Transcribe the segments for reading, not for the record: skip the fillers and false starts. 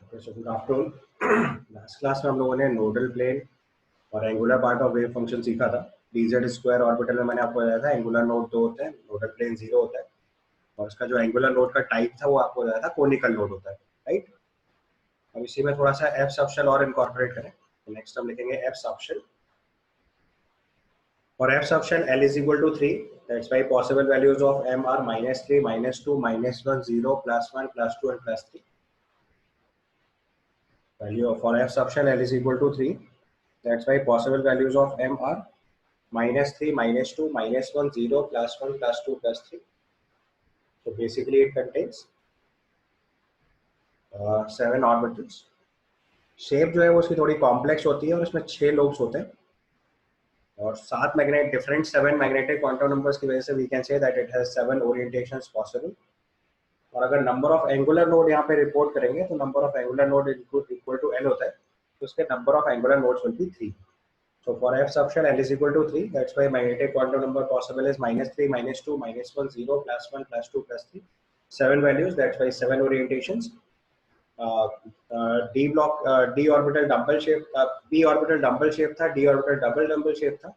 So good afternoon. Last class में हम लोगों ने नोडल प्लेन और angular part of wave function सीखा था। डीजेड स्क्वायर ऑर्बिटल में मैंने आपको बताया था एंगुलर नोड 2 होते हैं, नोडल प्लेन 0 होता है, और इसका जो एंगुलर नोड का टाइप था वो आपको बताया था कोनिकल नोड होता है, राइट। अब इसी में थोड़ा सा एफ सबशेल और इनकॉर्पोरेट करें, तो नेक्स्ट हम लिखेंगे F subshell. For f sub shell L is equal to 3, that's why possible values of m are -3, -2, -1, 0, +1, +2 and +3. Value for f sub shell L is equal to 3, that's why possible values of m are -3, -2, -1, 0, +1, +2, +3. So basically it contains 7 orbitals. Shape जो है वो उसकी थोड़ी complex होती है और इसमें 6 lobes होते हैं और 7 magnet different 7 magnetic quantum numbers की वजह से we can say that it has 7 orientations possible. और अगर नंबर ऑफ एंगुलर नोड यहाँ पे रिपोर्ट करेंगे तो number of angular node equal to n होता है, तो उसके number of angular nodes will be 3. So for f sub shell L is equal to 3, that's why magnetic quantum number possible is -3, -2, -1, 0, +1, +2, +3. 7 values, that's why 7 orientations. D block, D orbital double shape, P orbital double shape था, D orbital double shape था.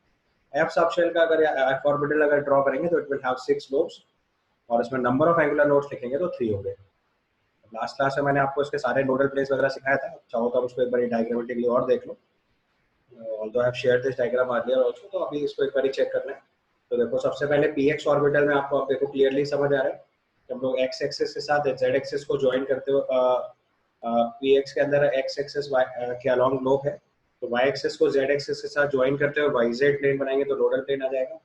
F sub shell का अगर F orbital अगर draw करेंगे तो it will have 6 lobes और इसमें number of angular nodes लिखेंगे तो 3 हो गए. लास्ट क्लास में मैंने आपको इसके सारे नोडल प्लेस वगैरह सिखाया था, चाहो तो आप उसको एक बार डायग्रामेटिकली और देख लो। although I have shared this diagram earlier also, तो अभी इसको एक बार चेक करना है। तो देखो सबसे पहले px ऑर्बिटल में आपको अब देखो क्लियरली समझ आ रहा है कि हम लोग x एक्सिस के साथ z एक्सिस को ज्वाइन करते हो, px के अंदर x एक्सिस के अलोंग लोब है, तो y एक्सिस को z एक्सिस के साथ ज्वाइन करते हुए yz प्लेन बनाएंगे तो नोडल प्लेन आ जाएगा।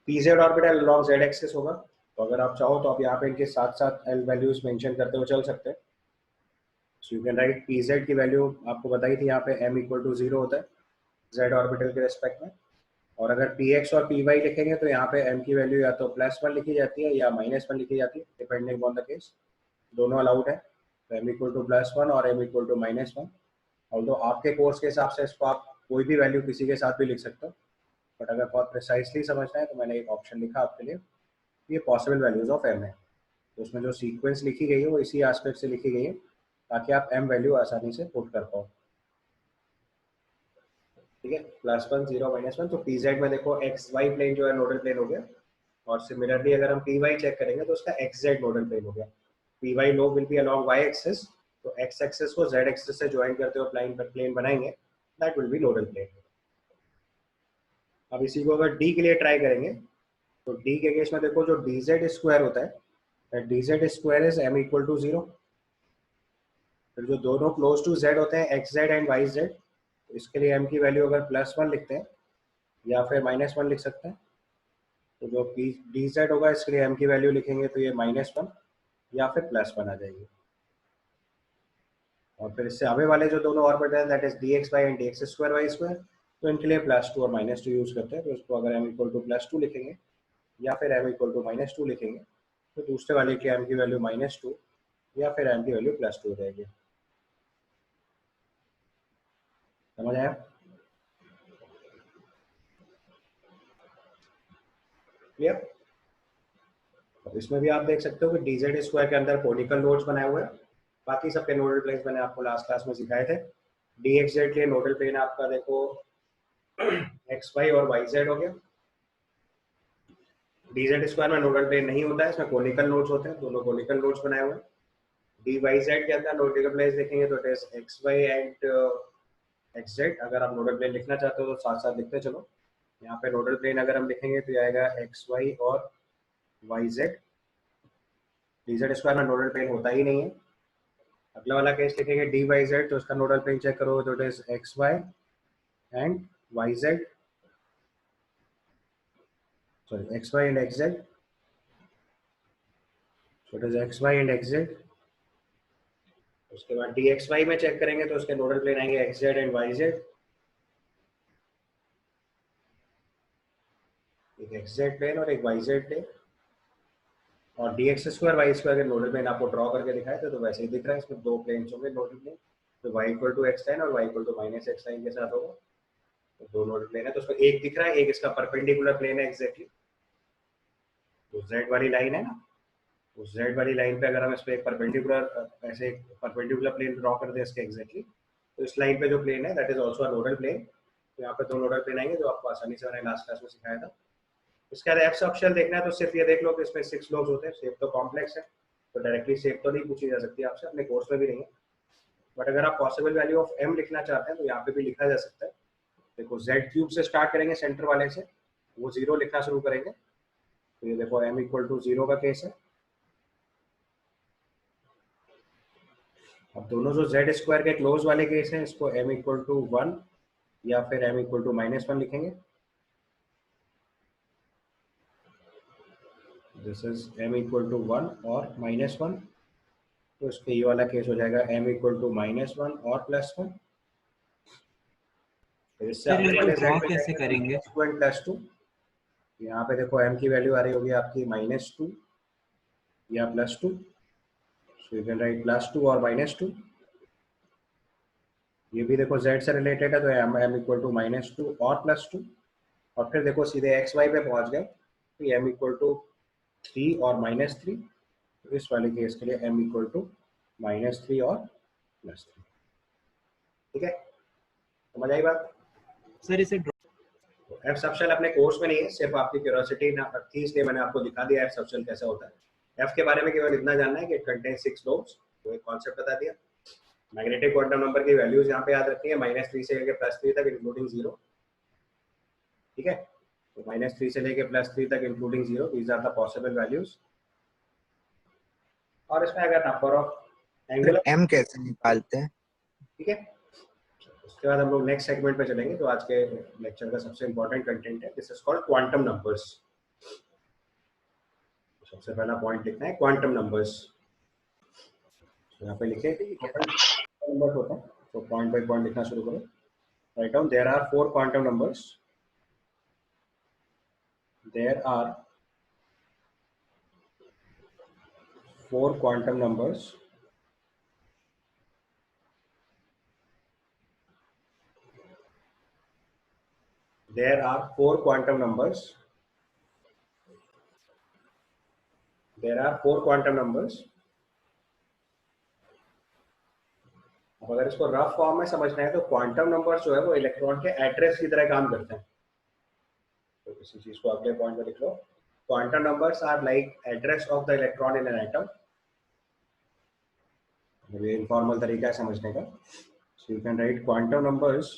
pz orbital along z axis होगा, तो अगर आप चाहो तो आप यहाँ पे इनके साथ साथ l वैल्यूज मेंशन करते हुए चल सकते हैं। सो यू कैन राइट pz की वैल्यू आपको बताई थी यहाँ पे m इक्वल टू 0 होता है z ऑर्बिटल के रेस्पेक्ट में, और अगर px और py लिखेंगे तो यहाँ पे m की वैल्यू या तो +1 लिखी जाती है या -1 लिखी जाती है, डिपेंडिंग ऑन द केस, दोनों अलाउड है। तो m इक्वल टू +1 और m इक्वल टू -1, ऑल्दो आपके कोर्स के हिसाब से इसको आप कोई भी वैल्यू किसी के साथ भी लिख सकते हो, बट अगर बहुत प्रिसाइसली समझना है तो मैंने एक ऑप्शन लिखा आपके लिए, ये पॉसिबल वैल्यूज ऑफ m है, तो उसमें जो सीक्वेंस लिखी गई है वो इसी एस्पेक्ट से लिखी गई है ताकि आप m वैल्यू आसानी से पुट कर पाओ। ठीक है, +1, 0, -1, तो pz में देखो एक्स वाई प्लेन जो है नोडल प्लेन हो गया, और सिमिलरली अगर हम py चेक करेंगे तो उसका xz नोडल प्लेन हो गया। py lobe will be along y axis, तो x एक्सिस को z एक्सिस से ज्वाइन करते हुए प्लेन बनाएंगे, that will be nodal plane. अब इसी को अगर d के लिए ट्राई करेंगे तो d के केस में देखो जो dz स्क्वायर होता है, dz square is m equal to 0, फिर जो दोनों क्लोज टू z होते हैं xz एंड yz, इसके लिए m की वैल्यू अगर +1 लिखते हैं या फिर -1 लिख सकते हैं, तो जो dz होगा इसके लिए m की वैल्यू लिखेंगे तो ये -1 या फिर +1 आ जाएगी। और फिर इससे आगे वाले जो दोनों ऑर्बिटल हैं that is dxy and dx square y square, तो इनके लिए +2 और -2 यूज करते हैं, तो इसको अगर m इक्वल टू +2 लिखेंगे या फिर m इक्वल टू -2 लिखेंगे तो दूसरे वाले की m की वैल्यू -2 या फिर m की वैल्यू +2 हो जाएगी। समझ आया? क्लियर? इसमें भी आप देख सकते हो कि dz स्क्वायर के अंदर कोनिकल नोड्स बनाए हुए हैं, बाकी सबके नोडल प्लेन्स मैंने आपको लास्ट क्लास में सिखाए थे। dxz के लिए नोडल प्लेन आपका देखो xy और yz हो गया। dz स्क्वायर में नोडल प्लेन नहीं होता है, इसमें कोनिकल नोड्स होते हैं, दोनों कोनिकल नोड्स बनाए हुए हैं। dyz के अंदर नोडल प्लेन्स देखेंगे तो it is xy and xz। अगर आप नोडल प्लेन लिखना चाहते हो तो साथ साथ लिखते चलो। यहाँ पे नोडल प्लेन अगर हम लिखेंगे तो आएगा xy और yz। dz स्क्वायर में नोडल प्लेन होता ही नहीं है। अगला वाला केस लिखेंगे dyz, तो उसका नोडल प्लेन चेक करो तो it is xy and yz, sorry xy and xz, so it is xy and xz। उसके बाद dxy में चेक करेंगे तो उसके नोडल प्लेन आएंगे xz एंड yz, एक xz प्लेन और एक yz प्लेन। और dx स्क्वायर y स्क्वायर के नोडल प्लेन आपको ड्रॉ करके दिखाए थे तो वैसे ही दिख रहा है, इसमें दो प्लेन्स होंगे नोडल प्लेन, तो y equal to x line और y equal to minus x line के साथ होगा, तो दो नोडल प्लेन है, तो उसमें एक दिख रहा है, एक इसका परपेंडिकुलर प्लेन है एग्जैक्टली, तो z वाली लाइन है ना, उस जेड वाली लाइन पे अगर हम इस पे एक परपेंडिकुलर ऐसे एक परपेंडिकुलर प्लेन ड्रॉ कर दें इसके एग्जैक्टली, तो इस लाइन पे जो प्लेन है that is also a nodal plane. तो यहाँ पे दो नोडल प्लेन आएंगे जो आपको आसानी से मैंने लास्ट क्लास में सिखाया था। इसके बाद एफ सब्शेल देखना है तो सिर्फ ये देख लो कि इसमें 6 लोब्स होते हैं। शेप तो कॉम्प्लेक्स है तो डायरेक्टली शेप तो नहीं पूछी जा सकती आपसे, अपने कोर्स में भी नहीं है। बट अगर आप पॉसिबल वैल्यू ऑफ एम लिखना चाहते हैं तो यहाँ पे भी लिखा जा सकता है। देखो जेड क्यूब से स्टार्ट करेंगे सेंटर वाले से, वो 0 लिखना शुरू करेंगे। तो ये देखो एम इक्वल टू 0 का केस है। अब दोनों जो जेड स्क्वायर के क्लोज वाले केस हैं इसको एम इक्वल टू 1 या फिर एम इक्वल टू -1 लिखेंगे। This is M equal to 1 और -1। तो इसके ये वाला केस हो जाएगा एम इक्वल टू -1 और +1। फिर इससे सर अगले इसको वाले ड्रॉ जेड पे कैसे जाएंगे करेंगे? तो -2 एंड +2। यहाँ पे देखो एम की वैल्यू आ रही होगी आपकी -2 या +2। सो यू कैन राइट +2 और -2। ये भी देखो z से रिलेटेड है तो एम इक्वल टू -2 और +2। और फिर देखो सीधे एक्स वाई पे पहुंच गए तो एम इक्वल टू 3 और -3। तो इस वाले केस के लिए एम इक्वल टू -3 और +3। ठीक है, समझ आई बात? सर इसे तो एफ सबशेल अपने कोर्स में नहीं है, सिर्फ आपकी क्यूरियोसिटी थी इसलिए मैंने आपको दिखा दिया एफ सबशेल कैसा होता है। एफ के बारे में केवल इतना जानना है कि इट कंटेन 6 लोब्स, तो एक कॉन्सेप्ट बता दिया। मैग्नेटिक क्वांटम नंबर की वैल्यूज यहाँ पे याद रखनी है, -3 से लेकर +3 तक इंक्लूडिंग 0। ठीक है, तो -3 से लेकर +3 तक including 0, these are the possible values. और इसमें अगर नंबर ऑफ एंगुलर, एम कैसे निकालते हैं? ठीक है, उसके बाद हम लोग नेक्स्ट सेगमेंट पे चलेंगे। तो आज के लेक्चर का सबसे इंपॉर्टेंट कंटेंट है, this is called quantum numbers. सबसे पहला पॉइंट लिखना है क्वांटम नंबर्स। यहाँ पे लिखे नंबर होता है, तो पॉइंट बाय पॉइंट लिखना शुरू करो। Write down there are 4 quantum numbers. There are 4 quantum numbers. There are 4 quantum numbers. There are 4 quantum numbers. अब अगर इसको रफ फॉर्म में समझना है तो क्वांटम नंबर्स जो है वो इलेक्ट्रॉन के एड्रेस की तरह काम करते हैं। तो किसी चीज को अगले पॉइंट में लिख लो, quantum numbers are like address of the electron in an atom. ये इनफॉर्मल तरीका है समझने का। So you can write quantum numbers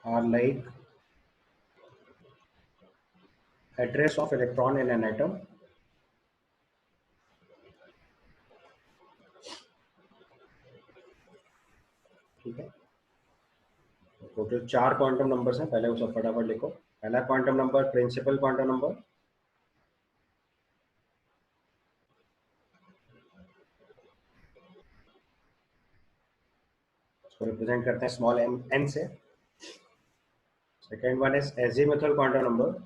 are like address of electron in an atom. ठीक है, टोटल 4 क्वांटम नंबर्स हैं, पहले वो सब फटाफट लिखो। पहला quantum number principal quantum number, इसको रिप्रेजेंट करते हैं स्मॉल n से। Second one is azimuthal quantum number,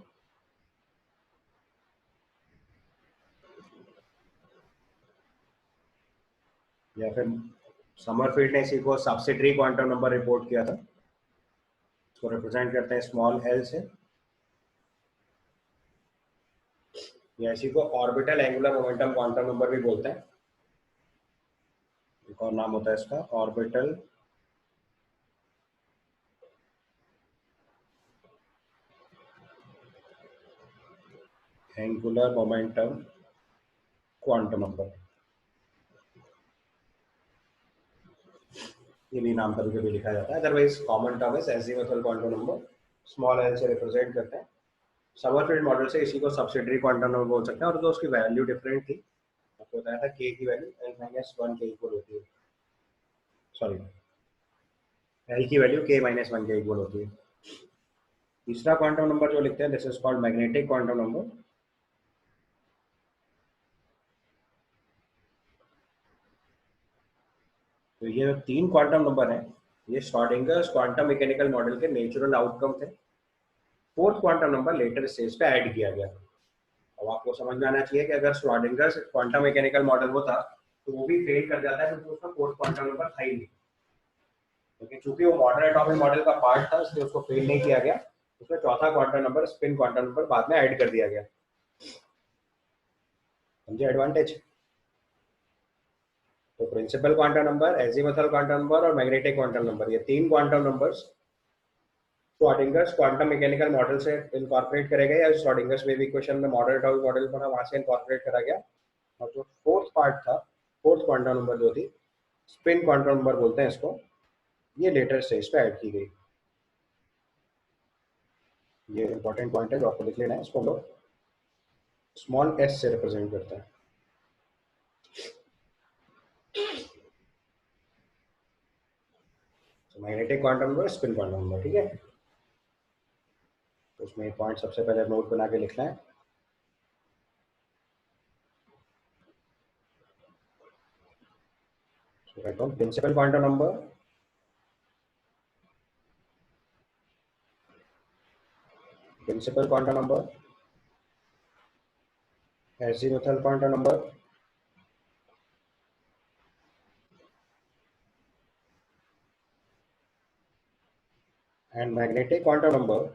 या फिर समरफील्ड ने इसी को सब्सिडरी क्वांटम नंबर रिपोर्ट किया था, इसको रिप्रेजेंट करते हैं स्मॉल l से। या इसी को orbital angular momentum quantum number भी बोलते हैं, एक और नाम होता है इसका orbital angular momentum quantum number. ये भी नाम कभी कभी लिखा जाता है, अदरवाइज कॉमन टर्म है azimuthal quantum number, small l से रिप्रेजेंट करते हैं। समरफील्ड मॉडल से इसी को सब्सिडरी क्वांटम नंबर बोल सकते हैं। और तो उसकी वैल्यू डिफरेंट थी, आपको बताया था k की वैल्यू l-1 के इक्वल होती है, सॉरी l की वैल्यू k-1 के इक्वल होती है। तीसरा क्वांटम नंबर जो लिखते हैं this is called magnetic quantum number. तो ये 3 क्वांटम नंबर हैं, ये श्रोडिंगर्स क्वांटम मैकेनिकल मॉडल के नेचुरल आउटकम थे। Fourth quantum number later stage पे ऐड किया गया। अब आपको समझ में आना चाहिए कि अगर श्रोडिंगर्स क्वांटम मैकेनिकल मॉडल होता तो वो भी फेल कर जाता है क्योंकि उसका फोर्थ क्वांटम नंबर था ही नहीं। लेकिन चूंकि वो मॉडर्न एटॉमिक मॉडल का पार्ट था इसलिए उसको फेल नहीं किया गया। उसमें चौथा quantum number spin quantum number बाद में ऐड कर दिया गया। समझे एडवांटेज? तो principal quantum number, azimuthal quantum number और मैग्नेटिक क्वांटम नंबर, ये तीन quantum numbers Schrodinger's quantum mechanical model से इनकॉर्पोरेट करे गए, या श्रोडिंगर्स वेव इक्वेशन में मॉडल टाउ मॉडल पढ़ा, वहां से इनकॉर्पोरेट करा गया। और जो फोर्थ पार्ट था, फोर्थ क्वांटम नंबर जो थी, स्पिन क्वांटम नंबर बोलते हैं इसको, ये लेटर स्टेज पे ऐड की गई। ये इंपॉर्टेंट पॉइंट है जो आपको लिख लेना है। इसको हम लोग स्मॉल एस से रिप्रेजेंट करते हैं। Magnetic quantum number, spin quantum number, ठीक है। तो उसमें पॉइंट सबसे पहले नोट बना के लिखना है। Principal quantum number, principal quantum number, azimuthal quantum number, and magnetic quantum number,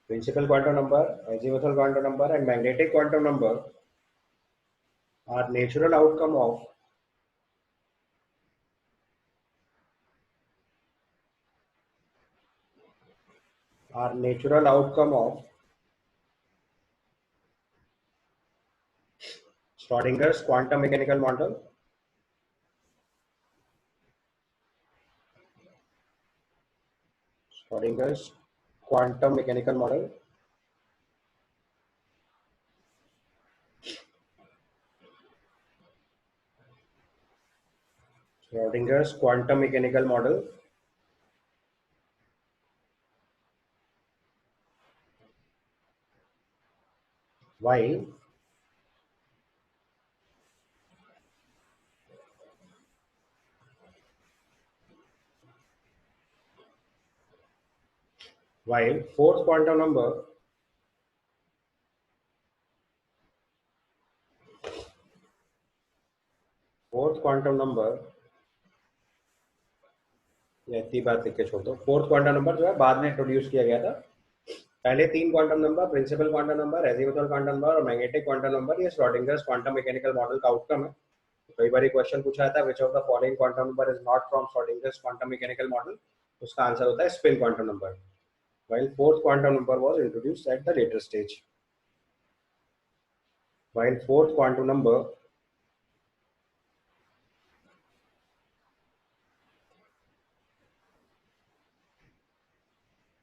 principal quantum number, azimuthal quantum number, and magnetic quantum number are natural outcome of Schrodinger's quantum mechanical model, Schrodinger's quantum mechanical model, Schrodinger's quantum mechanical model, while fourth quantum number या इतनी बात लिख के छोड़ दो। Fourth quantum number जो है बाद में इंट्रोड्यूस किया गया था। पहले तीन quantum number, principal quantum number, azimuthal quantum number और मैग्नेटिक क्वांटम नंबर, ये श्रोडिंगर्स क्वांटम मैकेनिकल मॉडल का आउटकम है। कई बार क्वेश्चन पूछा जाता है, which of the following quantum number is not from Schrodinger's quantum mechanical model, उसका आंसर होता है spin quantum number. while fourth quantum number was introduced at the later stage. While fourth quantum number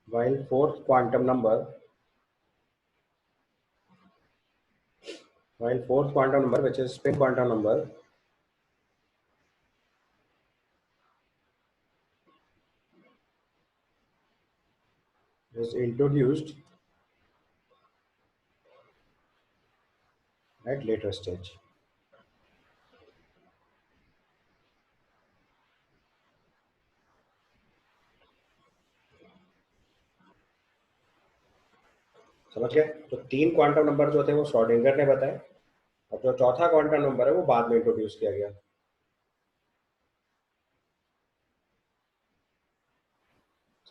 while fourth quantum number which is spin quantum number is introduced at later stage. समझ गए? तो तीन quantum number जो थे वो Schrodinger ने बताए, और जो चौथा क्वांटम नंबर है वो बाद में इंट्रोड्यूस किया गया।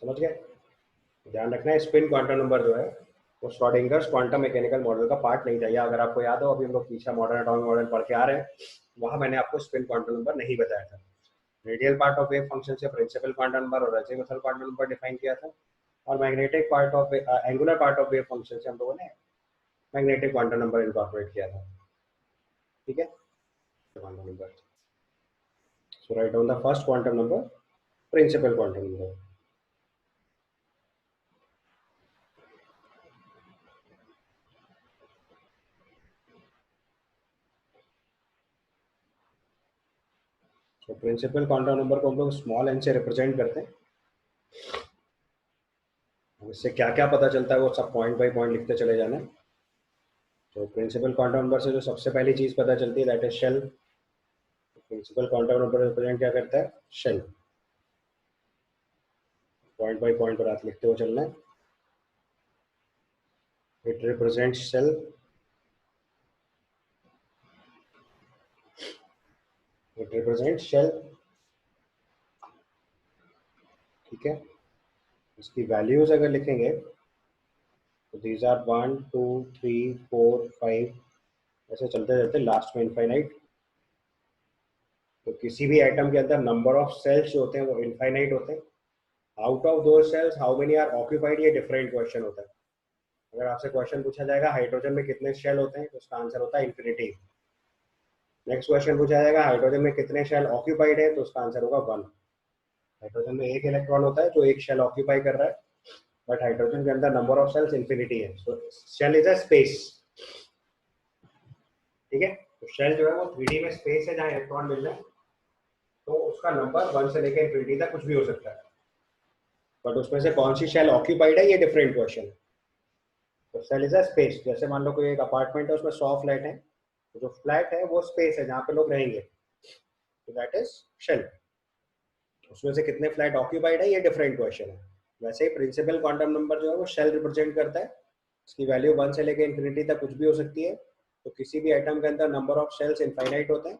समझ गए? ध्यान रखना है, स्पिन क्वांटम नंबर जो है वो श्रोडिंगर्स क्वांटम मैकेनिकल मॉडल का पार्ट नहीं था। या अगर आपको याद हो, अभी हम लोग पीछे मॉडर्न एटॉमिक मॉडल पढ़ के आ रहे हैं, वहां मैंने आपको स्पिन क्वांटम नंबर नहीं बताया था। Radial part of wave function से प्रिंसिपल क्वांटम नंबर और अजीमुथल क्वांटम नंबर डिफाइन किया था, और magnetic part of angular part of wave function से हम लोगों ने मैग्नेटिक क्वांटम नंबर इनकॉर्पोरेट किया था। ठीक है, quantum number. So write down the first quantum number, principal quantum number. तो प्रिंसिपल क्वांटम नंबर को हम लोग स्मॉल एन से रिप्रेजेंट करते हैं। इससे क्या क्या पता चलता है वो सब पॉइंट बाय पॉइंट लिखते चले जाना है। तो प्रिंसिपल क्वांटम नंबर से जो सबसे पहली चीज पता चलती है, that is shell. Principal quantum number represent क्या करता है? शेल। पॉइंट बाय पॉइंट पर आप लिखते हुए चलना है। इट रिप्रेजेंट्स रिप्रेजेंट शेल, ठीक है। इसकी वैल्यूज अगर लिखेंगे तो दीज आर 1 2 3 4 5, ऐसे चलते चलते लास्ट में इनफाइनाइट। तो किसी भी आइटम के अंदर नंबर ऑफ सेल्स जो होते हैं वो इनफाइनाइट होते हैं। आउट ऑफ दो cells how many are occupied, ये डिफरेंट क्वेश्चन होता है। अगर आपसे क्वेश्चन पूछा जाएगा हाइड्रोजन में कितने शेल होते हैं तो उसका आंसर होता है इन्फिनिटी। नेक्स्ट क्वेश्चन पूछा जाएगा हाइड्रोजन में कितने शेल ऑक्यूपाइड है तो उसका आंसर होगा 1। हाइड्रोजन में एक इलेक्ट्रॉन होता है जो एक शेल ऑक्यूपाई कर रहा है, बट हाइड्रोजन के अंदर नंबर ऑफ सेल्स इन्फिनिटी है। सो शेल इज अ स्पेस, ठीक है। तो शेल जो है वो 3D में स्पेस है जहाँ इलेक्ट्रॉन मिल रहे हैं, तो उसका नंबर 1 से लेकर इन्फिनिटी तक कुछ भी हो सकता है, बट उसमें से कौन सी शेल ऑक्यूपाइड है ये डिफरेंट क्वेश्चन है। तो सेल इज अ स्पेस, जैसे मान लो कोई एक अपार्टमेंट है उसमें 100 फ्लैट है, तो जो फ्लैट है वो स्पेस है जहाँ पे लोग रहेंगे, तो दैट इज शेल। उसमें से कितने फ्लैट ऑक्यूपाइड है ये डिफरेंट क्वेश्चन है। वैसे ही प्रिंसिपल क्वांटम नंबर जो है वो शेल रिप्रेजेंट करता है, इसकी वैल्यू 1 से लेकर इन्फिनिटी तक कुछ भी हो सकती है। तो किसी भी आइटम के अंदर नंबर ऑफ शेल्स इनफाइनाइट होते हैं।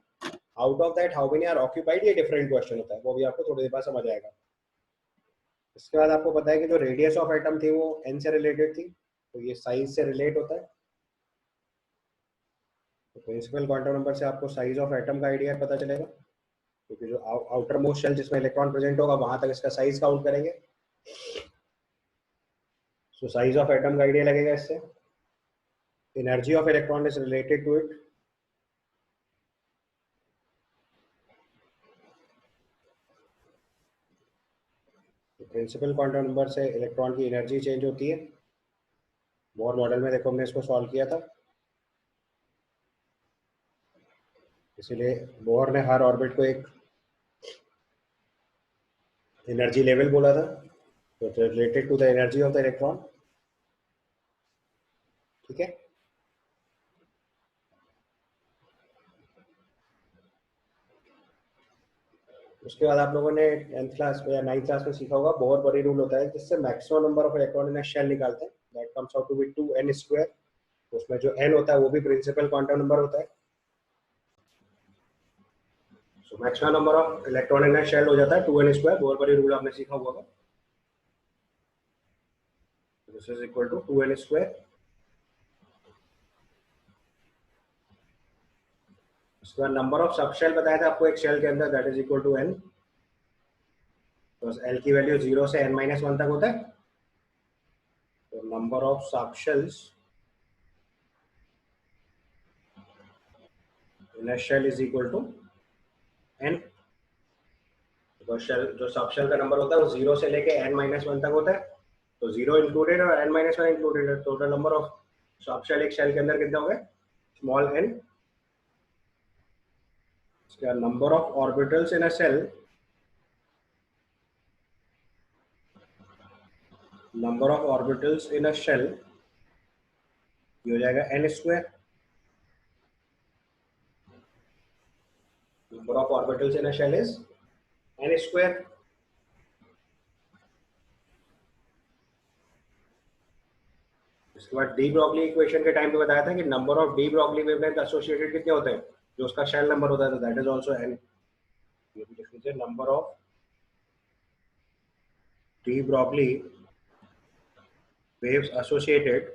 Out of that how many are occupied ये डिफरेंट क्वेश्चन होता है, वो भी आपको थोड़ी देर बाद समझ आएगा। इसके बाद आपको पता है कि जो रेडियस ऑफ एटम थी वो n से रिलेटेड थी, तो ये साइज से रिलेट होता है। तो प्रिंसिपल क्वांटम नंबर से आपको साइज ऑफ एटम का आइडिया पता चलेगा, क्योंकि जो आउटर मोस्ट शेल जिसमें इलेक्ट्रॉन प्रेजेंट होगा वहां तक इसका साइज काउंट करेंगे। सो साइज ऑफ एटम का आइडिया लगेगा इससे। Energy of electron is related to it. Principal quantum number से इलेक्ट्रॉन की एनर्जी चेंज होती है। बोर मॉडल में देखो हमने इसको सॉल्व किया था, इसीलिए बोर ने हर ऑर्बिट को एक एनर्जी लेवल बोला था, तो related to the energy of the electron, ठीक है। उसके बाद आप लोगों ने 10th क्लास में या 9th क्लास में सीखा होगा बोर बड़ी रूल होता है जिससे maximum number of electron in a shell निकालते हैं, that comes out to be 2n square. उसमें जो n होता है वो भी प्रिंसिपल क्वांटम नंबर होता है। So maximum number of electron in a shell हो जाता है 2n स्क्वायर। बोर बड़ी रूल आपने सीखा हुआ होगा, this is equal to 2n square. उसके बाद नंबर ऑफ सब शेल बताया था आपको एक शेल के अंदर, that is equal to n। तो l की वैल्यू 0 से n-1 तक होता है, तो number of subshells in a shell is equal to n। तो शेल जो सब शेल का नंबर होता है वो 0 से लेके n-1 तक होता है, तो 0 इंक्लूडेड और n-1 इंक्लूडेड है। Total number of subshell एक शेल के अंदर कितने हो गए, स्मॉल n। इसका number of orbitals in a cell, number of orbitals in a shell ये हो जाएगा n square. Number of orbitals in a shell is n square. इसके बाद डी ब्रॉगली इक्वेशन के टाइम पे बताया था कि number of de Broglie wavelength associated कितने होते हैं, जो उसका शेल नंबर होता है, तो दैट इज आल्सो n। ये भी लिख लीजिए, number of de Broglie waves associated,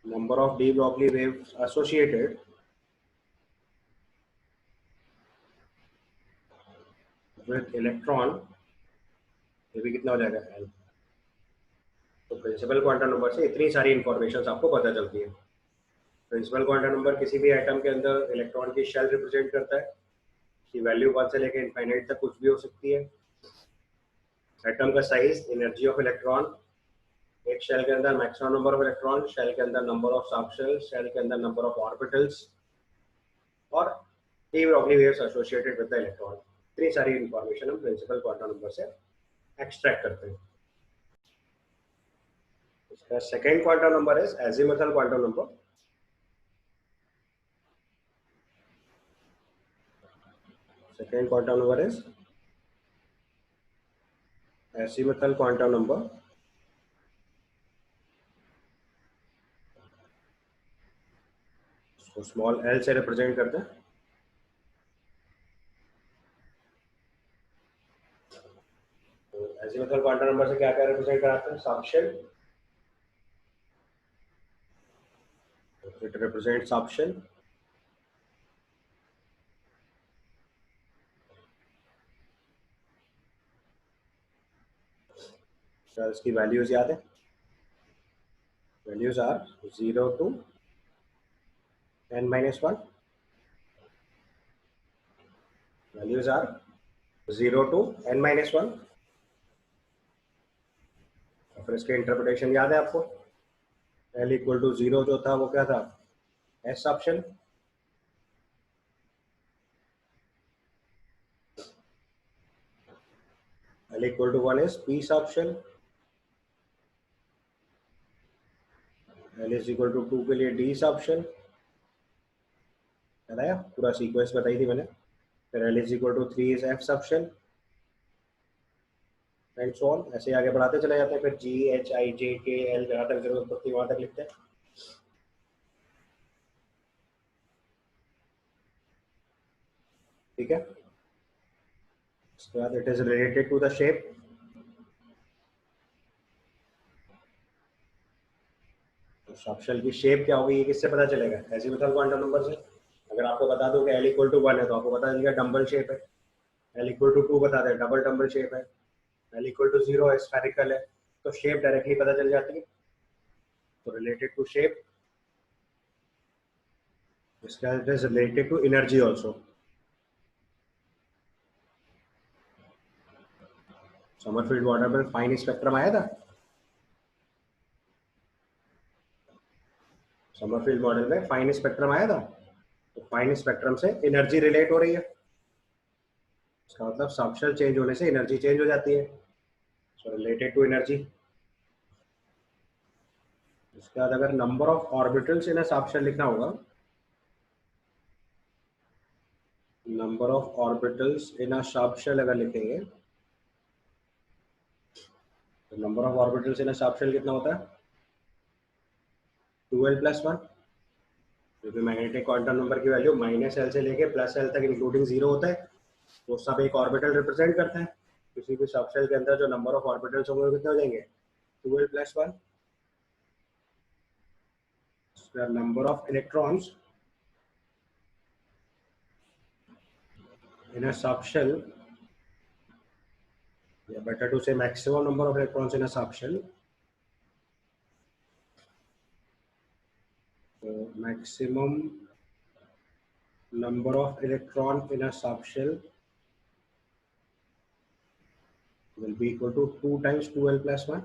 number of de Broglie waves associated with electron, ये भी कितना हो जाएगा n। तो प्रिंसिपल क्वांटम नंबर से इतनी सारी इंफॉर्मेशन आपको पता चलती है। प्रिंसिपल क्वांटम नंबर किसी भी एटम के अंदर इलेक्ट्रॉन की शेल रिप्रेजेंट करता है, की वैल्यू 1 से लेकर इनफाइनाइट तक कुछ भी हो सकती है। एटम का साइज, एनर्जी ऑफ इलेक्ट्रॉन, एक शेल के अंदर maximum number of electron, shell के अंदर number of subshell, shell के अंदर नंबर ऑफ ऑर्बिटल्स, और de Broglie waves associated with the electron. इतनी सारी इंफॉर्मेशन हम प्रिंसिपल क्वांटम नंबर से एक्सट्रैक्ट करते हैं। इसका सेकेंड क्वांटम नंबर है azimuthal quantum number. Second quantum number is azimuthal quantum number. उसको स्मॉल एल से रिप्रेजेंट करते हैं। तो एजिमुथल क्वांटम नंबर से क्या क्या रिप्रेजेंट कराते हैं? Subshell, it represent subshell. इसकी वैल्यूज याद है? Values are 0 to n-1, values are 0 to n-1। फिर इसके इंटरप्रिटेशन याद है आपको? l इक्वल टू 0 जो था वो क्या था? S option. l equal to 1 is P option. l is equal to 2 के लिए डी ऑप्शन। बताया, पूरा सीक्वेंस बताई थी मैंने। फिर l is equal to 3 is F option and so on. ऐसे आगे बढ़ाते चले जाते हैं। फिर जी एच आई जे के एल जहाँ तक जरूरत पड़ती है वहां तक लिखते हैं। ठीक है, उसके बाद it is related to the shape. तो सबशेल की शेप क्या होगी ये किससे पता चलेगा? एजिमुथल क्वांटम नंबर से। अगर आपको बता दो कि l इक्वल टू 1 है तो आपको पता चलेगा डम्बल शेप है। l इक्वल टू 2 बता दें डबल डम्बल शेप है। l इक्वल टू 0 है स्फेरिकल है। तो शेप डायरेक्टली पता चल जाती है। तो रिलेटेड टू शेप, इसका it is related to energy also. Sommerfeld वाटर में फाइन स्पेक्ट्रम आया था। समरफील्ड मॉडल में फाइन स्पेक्ट्रम आया था। तो फाइन स्पेक्ट्रम से एनर्जी रिलेट हो रही है। इसका मतलब सबशेल चेंज होने से एनर्जी चेंज हो जाती है। So related to energy. इसके बाद अगर number of orbitals in a subshell लिखना होगा, number of orbitals in a subshell अगर लिखेंगे तो number of orbitals in a subshell कितना होता है? 2l+1। क्योंकि मैग्नेटिक क्वांटम नंबर की वैल्यू -l से लेके +l तक इंक्लूडिंग 0 होता है। वो सब एक ऑर्बिटल रिप्रेजेंट करते हैं। किसी भी सबशेल के अंदर जो नंबर ऑफ ऑर्बिटल्स होंगे वो कितने हो जाएंगे? 2l+1। Number of electrons in a subshell, yeah, better to say maximum number of electrons in a subshell. So maximum number of electron in a subshell will be equal to 2 times 2l+1.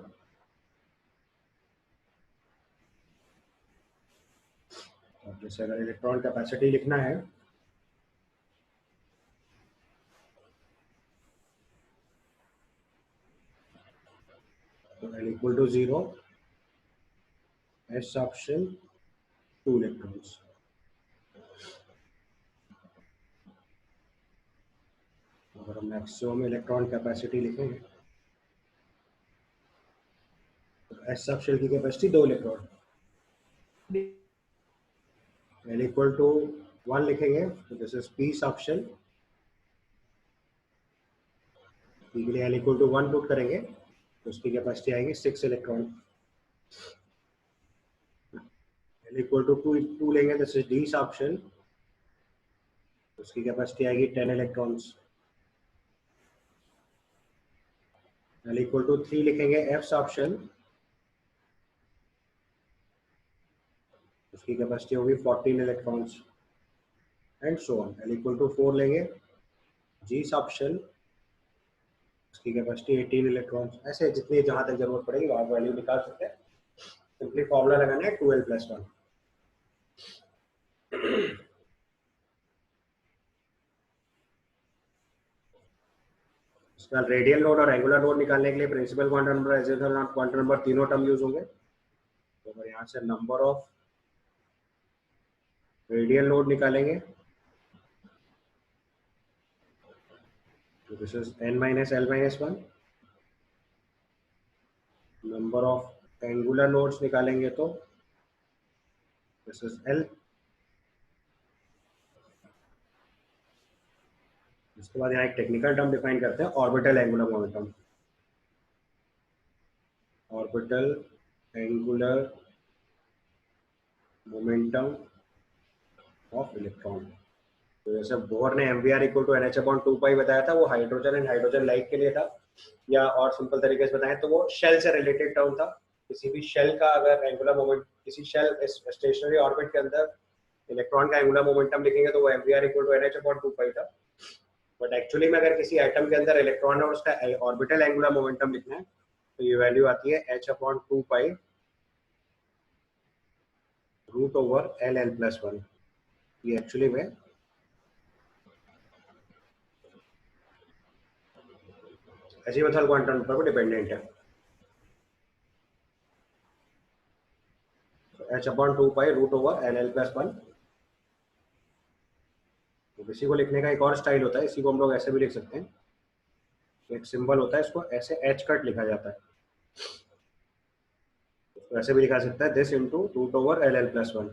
अब जैसे अगर electron capacity लिखना है तो l equal to 0, s subshell 2 electrons। अगर हम maximum electron capacity लिखेंगे तो s सबशेल की capacity 2 electron. l equal to 1 लिखेंगे तो this is p subshell. p के लिए l equal to 1 पुट करेंगे तो उसकी कैपेसिटी आएगी 6 इलेक्ट्रॉन। l equal to 2 लेंगे, दिस इज डी ऑप्शन, उसकी कैपेसिटी आएगी 10 इलेक्ट्रॉन्स। l equal to 3 लिखेंगे f ऑप्शन, उसकी कैपेसिटी होगी 14 electrons and so on. l equal to 4 लेंगे जी ऑप्शन, उसकी कैपेसिटी 18 इलेक्ट्रॉन्स। ऐसे जितनी जहां तक जरूरत पड़ेगी आप वैल्यू निकाल सकते हैं। सिंपली फॉर्मूला लगाना है 2l+1। इसका रेडियल नोड और एंगुलर नोड निकालने के लिए principal quantum number, azimuthal quantum number तीनों टर्म यूज होंगे। तो अगर यहाँ से नंबर ऑफ रेडियल नोड निकालेंगे तो this is n-l-1। Number of angular nodes निकालेंगे तो दिस इज l। उसके बाद यहाँ एक टेक्निकल टर्म डिफाइन करते हैं, orbital angular momentum. Orbital angular momentum of electron. तो जैसे बोर ने mvr equal to NH upon 2 pi बताया था, वो हाइड्रोजन एंड हाइड्रोजन लाइक के लिए था, या और सिंपल तरीके से बताएं तो वो शेल से रिलेटेड टर्म था। किसी भी शेल का अगर एंगुलर मोमेंट, किसी शेल स्टेशनरी ऑर्बिट के अंदर इलेक्ट्रॉन का एंगुलर मोमेंटम लिखेंगे तो वो mvr equal to NH upon 2 pi था। बट एक्चुअली में अगर किसी एटम के अंदर इलेक्ट्रॉन और उसका ऑर्बिटल एंगुलर मोमेंटम लिखना है तो ये वैल्यू आती है h upon 2 pi root over LL+1। ये एक्चुअली में अजीमुथल क्वांटम नंबर पर डिपेंडेंट है। h upon 2 pi root over LL+1। तो इसी को लिखने का एक और स्टाइल होता है, इसी को हम लोग ऐसे भी लिख सकते हैं। एक सिंबल होता है, इसको ऐसे एच कट लिखा जाता है, तो ऐसे भी लिखा सकता है, this into root over LL+1।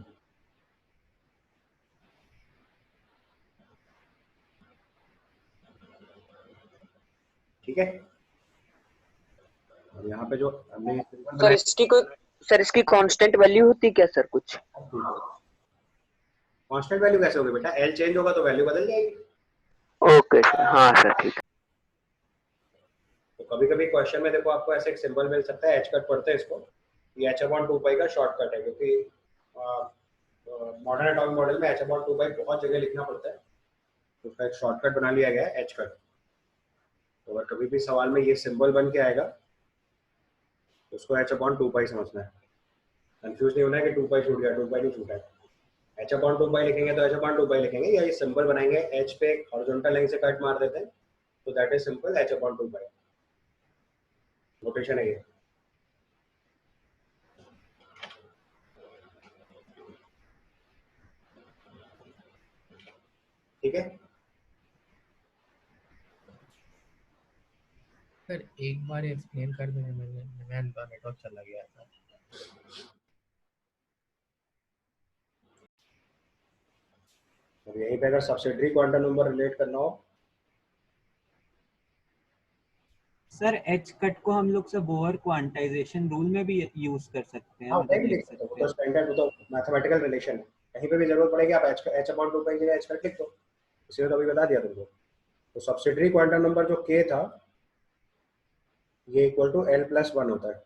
ठीक है। और यहाँ पे जो हमने सिंबल सर बनाया, इसकी कोई सर इसकी कांस्टेंट वैल्यू होती क्या सर कुछ? कांस्टेंट वैल्यू कैसे होगी बेटा, एल चेंज होगा तो वैल्यू बदल जाएगी। ओके सर, हाँ सर ठीक है। तो कभी कभी क्वेश्चन में देखो आपको ऐसे एक सिंबल मिल सकता है, एच कट पढ़ते हैं इसको, ये h अपॉन 2 पाई का शॉर्टकट है, क्योंकि मॉडर्न एटॉमिक मॉडल में h अपॉन 2 पाई बहुत जगह लिखना पड़ता है, तो उसका एक शॉर्टकट बना लिया गया है एच कट। तो अगर कभी भी सवाल में ये सिंबल बन के आएगा तो उसको h अपॉन 2 पाई समझना है, कंफ्यूज नहीं होना है कि 2 पाई छूट गया, 2 पाई नहीं छूटा है। h अपॉन 2 पाई लिखेंगे तो h अपॉन 2 पाई लिखेंगे, या ये सिंबल बनाएंगे h पे एक हॉरिजॉन्टल लाइन से कट मार देते हैं, तो that is simple h upon 2 pi. Notation है ये। ठीक है। सर एक बार एक्सप्लेन कर देंगे, मैं नेटवर्क चला गया था। अब यहीं पे अगर सब्सिडरी क्वांटम नंबर रिलेट करना हो, सर एच कट को हम लोग सब बोहर क्वांटाइजेशन रूल में भी यूज कर सकते हैं, हाँ मतलब वही लिख लिख सकते हो, वो सकते तो हैं। स्टैंडर्ड, वो तो मैथमेटिकल रिलेशन है, कहीं पे भी जरूरत पड़ेगी आप h अपॉन 2 पाई की जगह h कट लिख दो, इसीलिए तो अभी बता दिया तुमको। तो सब्सिडरी क्वांटम नंबर जो k था, ये इक्वल टू L+1 होता है।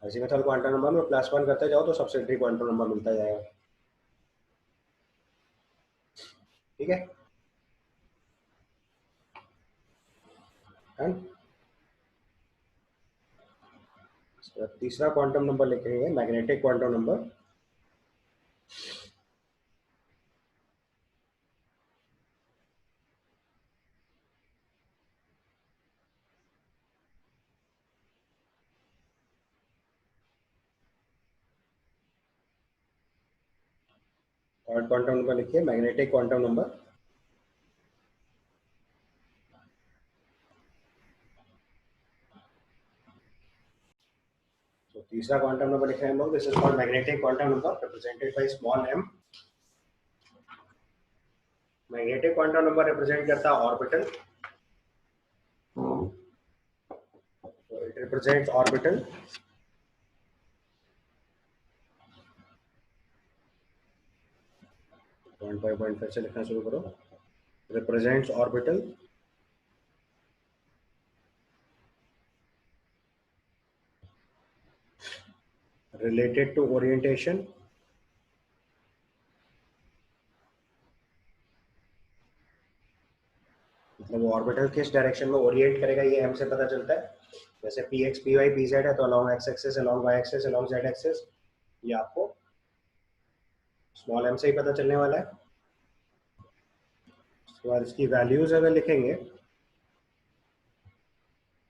अजीमुथल क्वांटम नंबर में +1 करते जाओ तो सब्सिडरी क्वांटम नंबर मिलता जाएगा। ठीक है। तीसरा क्वांटम नंबर लिखेंगे magnetic quantum number. Third quantum number लिखिए मैग्नेटिक क्वांटम नंबर। तो तीसरा क्वांटम नंबर लिख रहे हैं हम लोग, this is called magnetic quantum number represented by small m। Magnetic quantum number represent करता है orbital, it represents orbital. Point by point फिर से लिखना शुरू करो, represents orbital related to orientation मतलब वो ऑर्बिटल किस डायरेक्शन में ओरिएंट करेगा ये m से पता चलता है। जैसे px py pz है तो along x axis, along y axis, along z axis, ये आपको स्मॉल m से ही पता चलने वाला है। उसके बाद इसकी वैल्यूज अगर लिखेंगे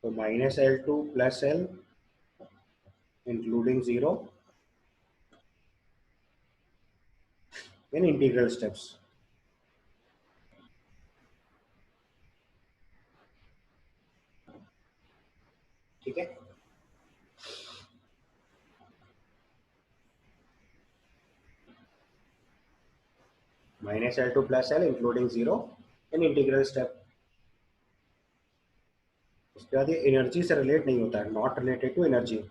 तो -L2 + L including 0 in integral steps. ठीक है। -L to +L including 0 in integral step. उसके बाद ये एनर्जी से रिलेट नहीं होता है, not related to energy.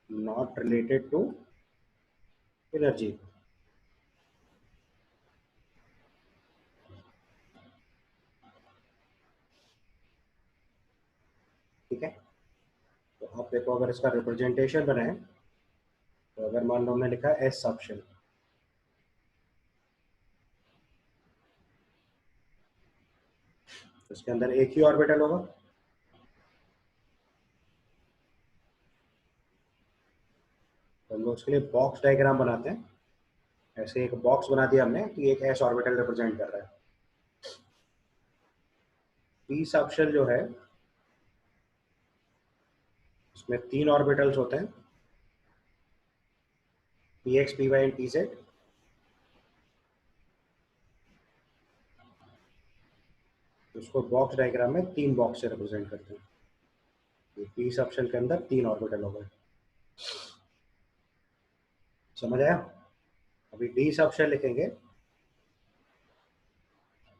Not related to energy. ठीक है, तो अब देखो अगर इसका रिप्रेजेंटेशन बनाए तो अगर मान लो हमने लिखा है एस सब शेल, तो इसके अंदर एक ही ऑर्बिटल होगा। तो हम लोग उसके लिए बॉक्स डायग्राम बनाते हैं। ऐसे एक बॉक्स बना दिया हमने कि एक एस ऑर्बिटल रिप्रेजेंट कर रहा है। पी सब शेल जो है उसमें 3 ऑर्बिटल्स होते हैं, P X, P Y and P Z. उसको बॉक्स डायग्राम में 3 बॉक्स से रिप्रेजेंट करते हैं। पी सब शेल के अंदर 3 ऑर्बिटल हो गए। समझ आया? अभी डी सब शेल लिखेंगे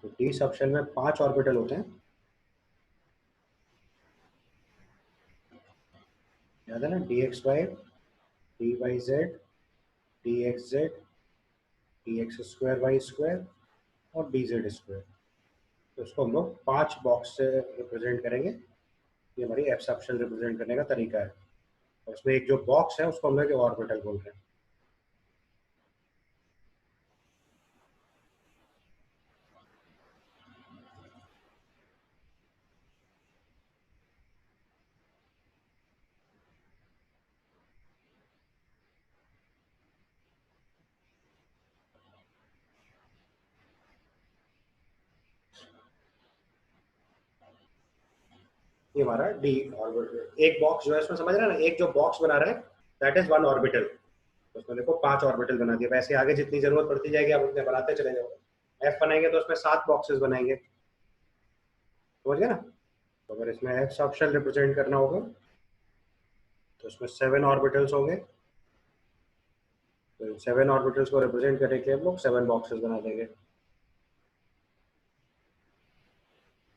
तो डी सब शेल में 5 ऑर्बिटल होते हैं। याद है ना, D X Y, D Y Z, D X Z, D X square Y square और डी जेड स्क्वायर। तो उसको हम लोग 5 बॉक्स से रिप्रेजेंट करेंगे। ये हमारी एफ सब शेल रिप्रेजेंट करने का तरीका है। और उसमें एक जो बॉक्स है उसको हम लोग ऑर्बिटल बोल रहे हैं। ये हमारा डी ऑर्बिटल, एक बॉक्स जो है इसमें, समझ रहे हैं ना, एक जो बॉक्स बना रहा है दैट इज 1 ऑर्बिटल। तो उसमें देखो 5 ऑर्बिटल बना दिया। वैसे आगे जितनी जरूरत पड़ती जाएगी आप उतने बनाते चले जाओगे। एफ बनाएंगे तो उसमें 7 बॉक्सेस बनाएंगे, समझ गए ना। तो अगर इसमें एफ सब शेल रिप्रेजेंट करना होगा तो उसमें 7 ऑर्बिटल्स होंगे। तो 7 ऑर्बिटल्स को रिप्रेजेंट करने के लिए हम लोग 7 बॉक्सेस बना देंगे।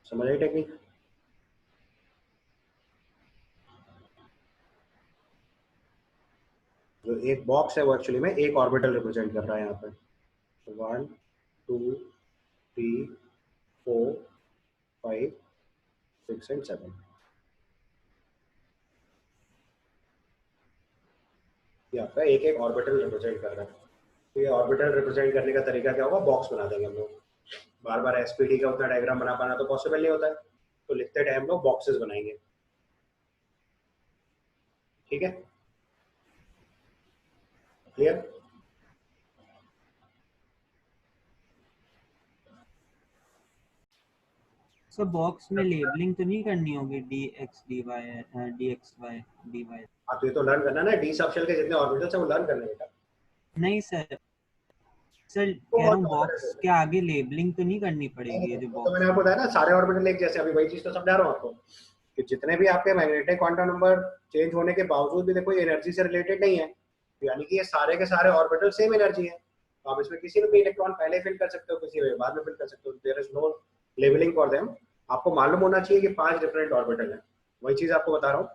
समझ आई टेक्निक? जो एक बॉक्स है वो एक्चुअली में एक ऑर्बिटल रिप्रेजेंट कर रहा है यहाँ पे। 1 2 3 4 5 6 एंड 7। ये आपका एक एक ऑर्बिटल रिप्रेजेंट कर रहा है। तो ये ऑर्बिटल रिप्रेजेंट करने का तरीका क्या होगा, बॉक्स बना देंगे हम लोग। बार बार एसपीडी का उतना डायग्राम बना पाना तो पॉसिबल नहीं होता है, तो लिखते टाइम लोग बॉक्सेस बनाएंगे। ठीक है, क्लियर? सर बॉक्स में लेबलिंग तो नहीं करनी होगी D X D Y D X Y D Y? आप ये तो लर्न करना ना, डी सब शेल के जितने ऑर्बिटल्स है वो लर्न करने का। नहीं सर, सर तो कह रहा हूँ बॉक्स के आगे लेबलिंग तो नहीं करनी पड़ेगी ये जो तो बॉक्स? मैंने आपको बताया ना, सारे ऑर्बिटल एक जैसे। अभी वही चीज तो समझा रहा हूँ आपको कि जितने भी आपके मैग्नेटिक क्वांटम नंबर चेंज होने के बावजूद भी देखो ये एनर्जी से रिलेटेड नहीं है, यानी कि ये सारे के सारे ऑर्बिटल सेम एनर्जी है। तो आप इसमें किसी भी इलेक्ट्रॉन पहले फिल कर सकते हो, किसी में बाद में फिल कर सकते हो। There is no labelling for them. आपको मालूम होना चाहिए कि 5 डिफरेंट ऑर्बिटल है, वही चीज आपको बता रहा हूँ।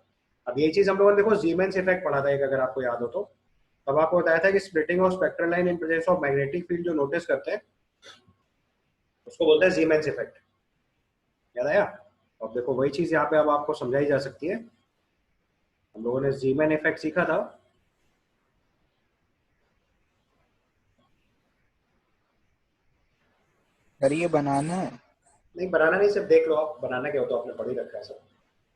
अब ये चीज हम लोगों ने देखो जीमेंस इफेक्ट पढ़ा था एक, अगर आपको याद हो तो। तब आपको बताया था कि splitting of spectral line in presence of magnetic field जो नोटिस करते हैं उसको बोलते हैं जीमेंस इफेक्ट। याद आया? अब देखो वही चीज यहाँ पे अब आपको समझाई जा सकती है। हम लोगों ने जीमेन इफेक्ट सीखा था। सर ये बनाना है? नहीं बनाना नहीं, सिर्फ देख लो आप बनाना क्या होता है, आपने पढ़ ही रखा है सब।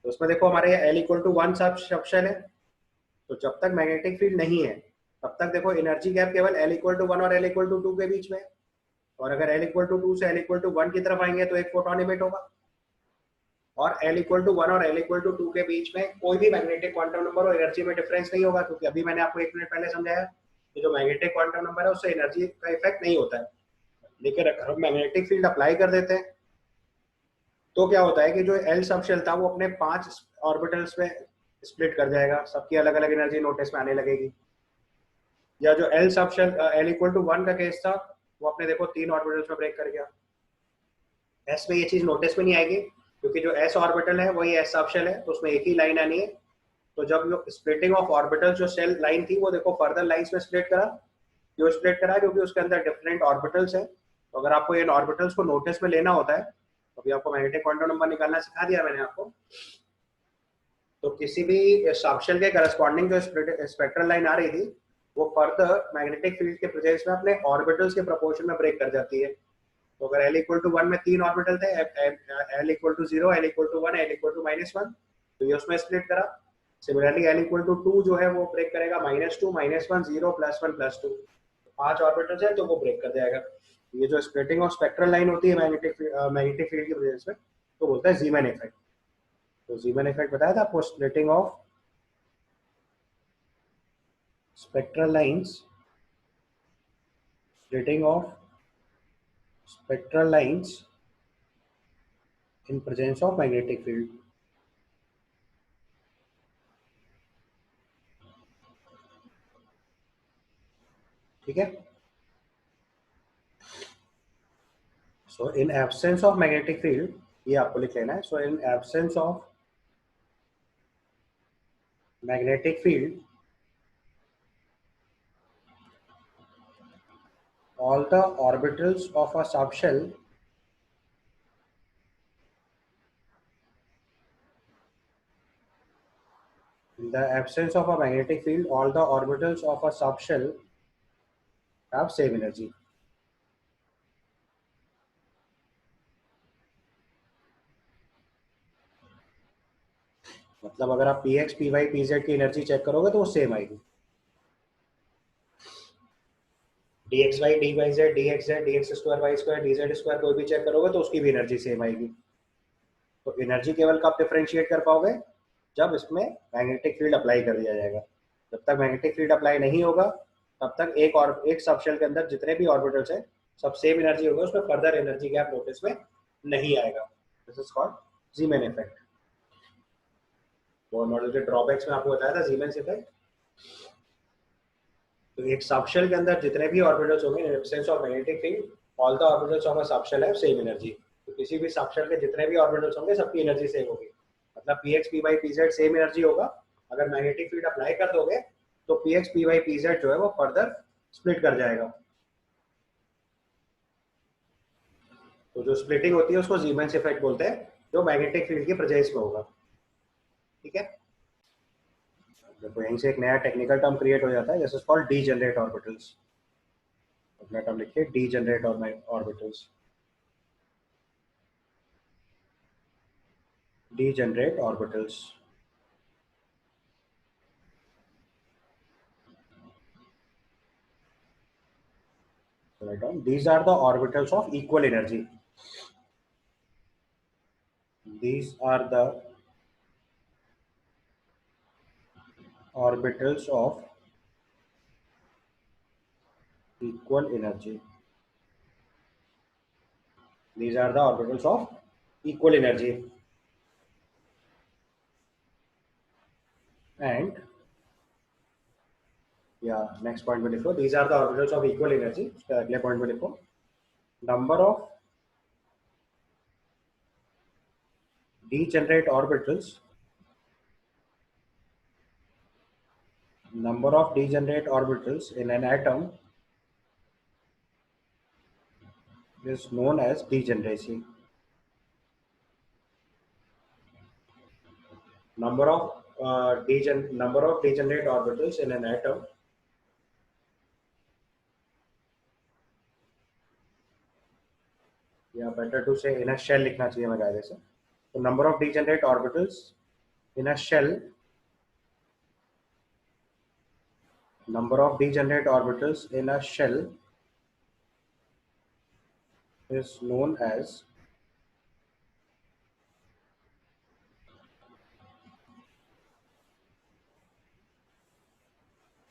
तो उसमें देखो हमारे L = 1 सब शेल है। तो जब तक मैग्नेटिक फील्ड नहीं है तब तक देखो एनर्जी गैप केवल L = 1 और L = 2 के बीच में। और अगर L = 2 से L = 1 की तरफ आएंगे तो एक फोटोन इमिट होगा। और L = 1 और L = 2 के बीच में कोई भी मैग्नेटिक क्वांटम नंबर और एनर्जी में डिफरेंस नहीं होगा, क्योंकि अभी मैंने आपको 1 मिनट पहले समझाया कि जो मैग्नेटिक क्वांटम नंबर है उससे एनर्जी का इफेक्ट नहीं होता है। लेकिन अगर हम मैग्नेटिक फील्ड अप्लाई कर देते हैं तो क्या होता है कि जो L सब शेल था वो अपने 5 ऑर्बिटल्स में स्प्लिट कर जाएगा, सबकी अलग अलग एनर्जी नोटिस में आने लगेगी। या जो एल सब शेल एल इक्वल टू 1 का केस था, वो अपने देखो 3 ऑर्बिटल्स में ब्रेक कर गया। एस में ये चीज नोटिस में नहीं आएगी क्योंकि जो एस ऑर्बिटल है वही एस सब शेल है, तो उसमें एक ही लाइन आनी है। तो जब जो स्प्लिटिंग ऑफ ऑर्बिटल जो सेल लाइन थी वो देखो फर्दर लाइंस में स्प्लिट करा, क्यों स्प्लिट करा, क्योंकि उसके अंदर डिफरेंट ऑर्बिटल्स हैं। तो अगर आपको इन ऑर्बिटल्स को नोटिस में लेना होता है, तो अभी आपको मैग्नेटिक क्वांटम नंबर निकालना सिखा दिया मैंने आपको। तो किसी भी सबशेल के करस्पॉन्डिंग जो स्पेक्ट्रल लाइन आ रही थी वो फर्दर मैग्नेटिक फील्ड के प्रेजेंस में अपने ऑर्बिटल्स के प्रोपोर्शन में ब्रेक कर जाती है। तो अगर L इक्वल टू 1 में 3 ऑर्बिटल थे, L equal to 0, L equal to 1, L equal to -1, तो ये उसमें स्प्लिट करा। सिमिलरली L इक्वल टू 2 जो है वो ब्रेक करेगा -2, -1, 0, +1, +2, 5 ऑर्बिटल्स है तो वो ब्रेक कर जाएगा। ये जो स्प्लिटिंग ऑफ स्पेक्ट्रल लाइन होती है मैग्नेटिक फील्ड की प्रेजेंस में, तो बोलता है ज़ीमैन इफेक्ट। तो ज़ीमैन इफेक्ट बताया था आपको, splitting of spectral lines, splitting of spectral lines in presence of magnetic field. ठीक है। So in absence of magnetic field, ये आपको लिख लेना है। So in absence of magnetic field, all the orbitals of a subshell in the absence of a magnetic field, all the orbitals of a subshell have same energy. मतलब अगर आप px, py, pz की energy check करोगे तो वो same आएगी। dxy, dyz, dxz, dx square, y square, dz square कोई भी चेक करोगे तो उसकी भी एनर्जी सेम आएगी। तो एनर्जी केवल कब डिफरेंशिएट कर पाओगे, जब इसमें मैग्नेटिक फील्ड अप्लाई कर दिया जाएगा। जब तक मैग्नेटिक फील्ड अप्लाई नहीं होगा तब तक एक सबशेल के अंदर जितने भी ऑर्बिटल्स हैं सब सेम एनर्जी होगा, उसमें फर्दर एनर्जी गैप नोटिस में नहीं आएगा। This is called Zeeman effect. Bohr model के ड्रॉबैक्स में आपको बताया था ज़ीमैन इफेक्ट। तो एक सबशेल के अंदर जितने भी ऑर्बिटल्स होंगे in absence of magnetic field, all the orbitals of a subshell have same energy. तो किसी भी सबशेल के जितने भी ऑर्बिटल्स होंगे सबकी एनर्जी सेम होगी। मतलब px, py, pz same energy होगा। अगर मैग्नेटिक फील्ड अप्लाई कर दोगे तो px, py, pz जो है वो फर्दर स्प्लिट कर जाएगा। तो जो स्प्लिटिंग होती है उसको ज़ीमैन इफेक्ट बोलते हैं, जो मैग्नेटिक फील्ड की प्रेजेंस में होगा। ठीक है। देखो यहीं से एक नया टेक्निकल टर्म क्रिएट हो जाता है, this is called degenerate orbitals. अगला टर्म लिखिए degenerate orbitals. Degenerate orbitals, write down, these are the orbitals of equal energy. These are the orbitals of equal energy. These are the orbitals of equal energy. And yeah, next point में लिखो, these are the orbitals of equal energy. उसके अगले point में लिखो, number of degenerate orbitals, number of degenerate orbitals in an atom is known as degeneracy. Number of degenerate orbitals in an atom या better to say in a shell लिखना चाहिए मैं कायदे से। तो number of degenerate orbitals in a shell, number of degenerate orbitals in a shell is known as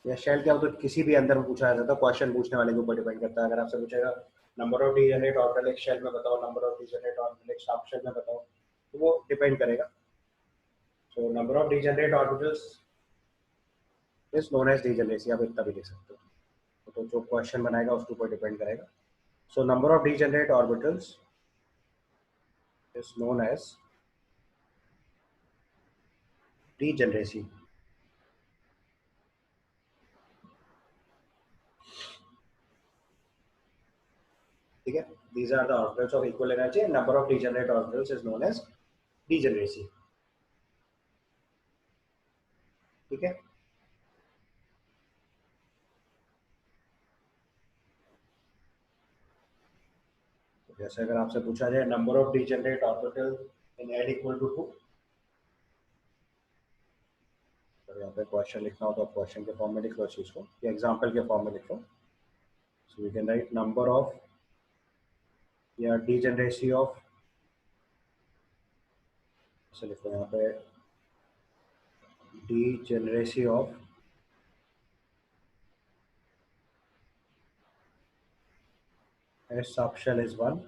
या shell क्या, तो किसी भी अंदर में पूछा जाता है, क्वेश्चन पूछने वाले के ऊपर डिपेंड करता है। अगर आपसे पूछेगा नंबर ऑफ डीजेनरेट ऑर्बिटल एक शेल में बताओ, नंबर ऑफ डीजेनरेट ऑर्बिटल एक सब शेल में बताओ, तो वो डिपेंड करेगा। So number of degenerate orbitals is known as degeneracy. आप इतना भी लिख सकते हो, तो जो क्वेश्चन बनाएगा उसके ऊपर डिपेंड करेगा. So number of degenerate orbitals is known as degeneracy. ठीक है. These are the orbitals of equal energy and number of degenerate orbitals is known as degeneracy. ठीक है. जैसे अगर आपसे पूछा जाए number of degenerate orbital in L equal to 2, तो यहाँ पे क्वेश्चन लिखना हो तो आप क्वेश्चन के फॉर्म में लिख लो चीज को, या एग्जांपल के फॉर्म में लिख लो. So we can write number of या डिजेनरेसी ऑफ, ऐसे लिखो यहाँ पे degeneracy of S subshell is 1,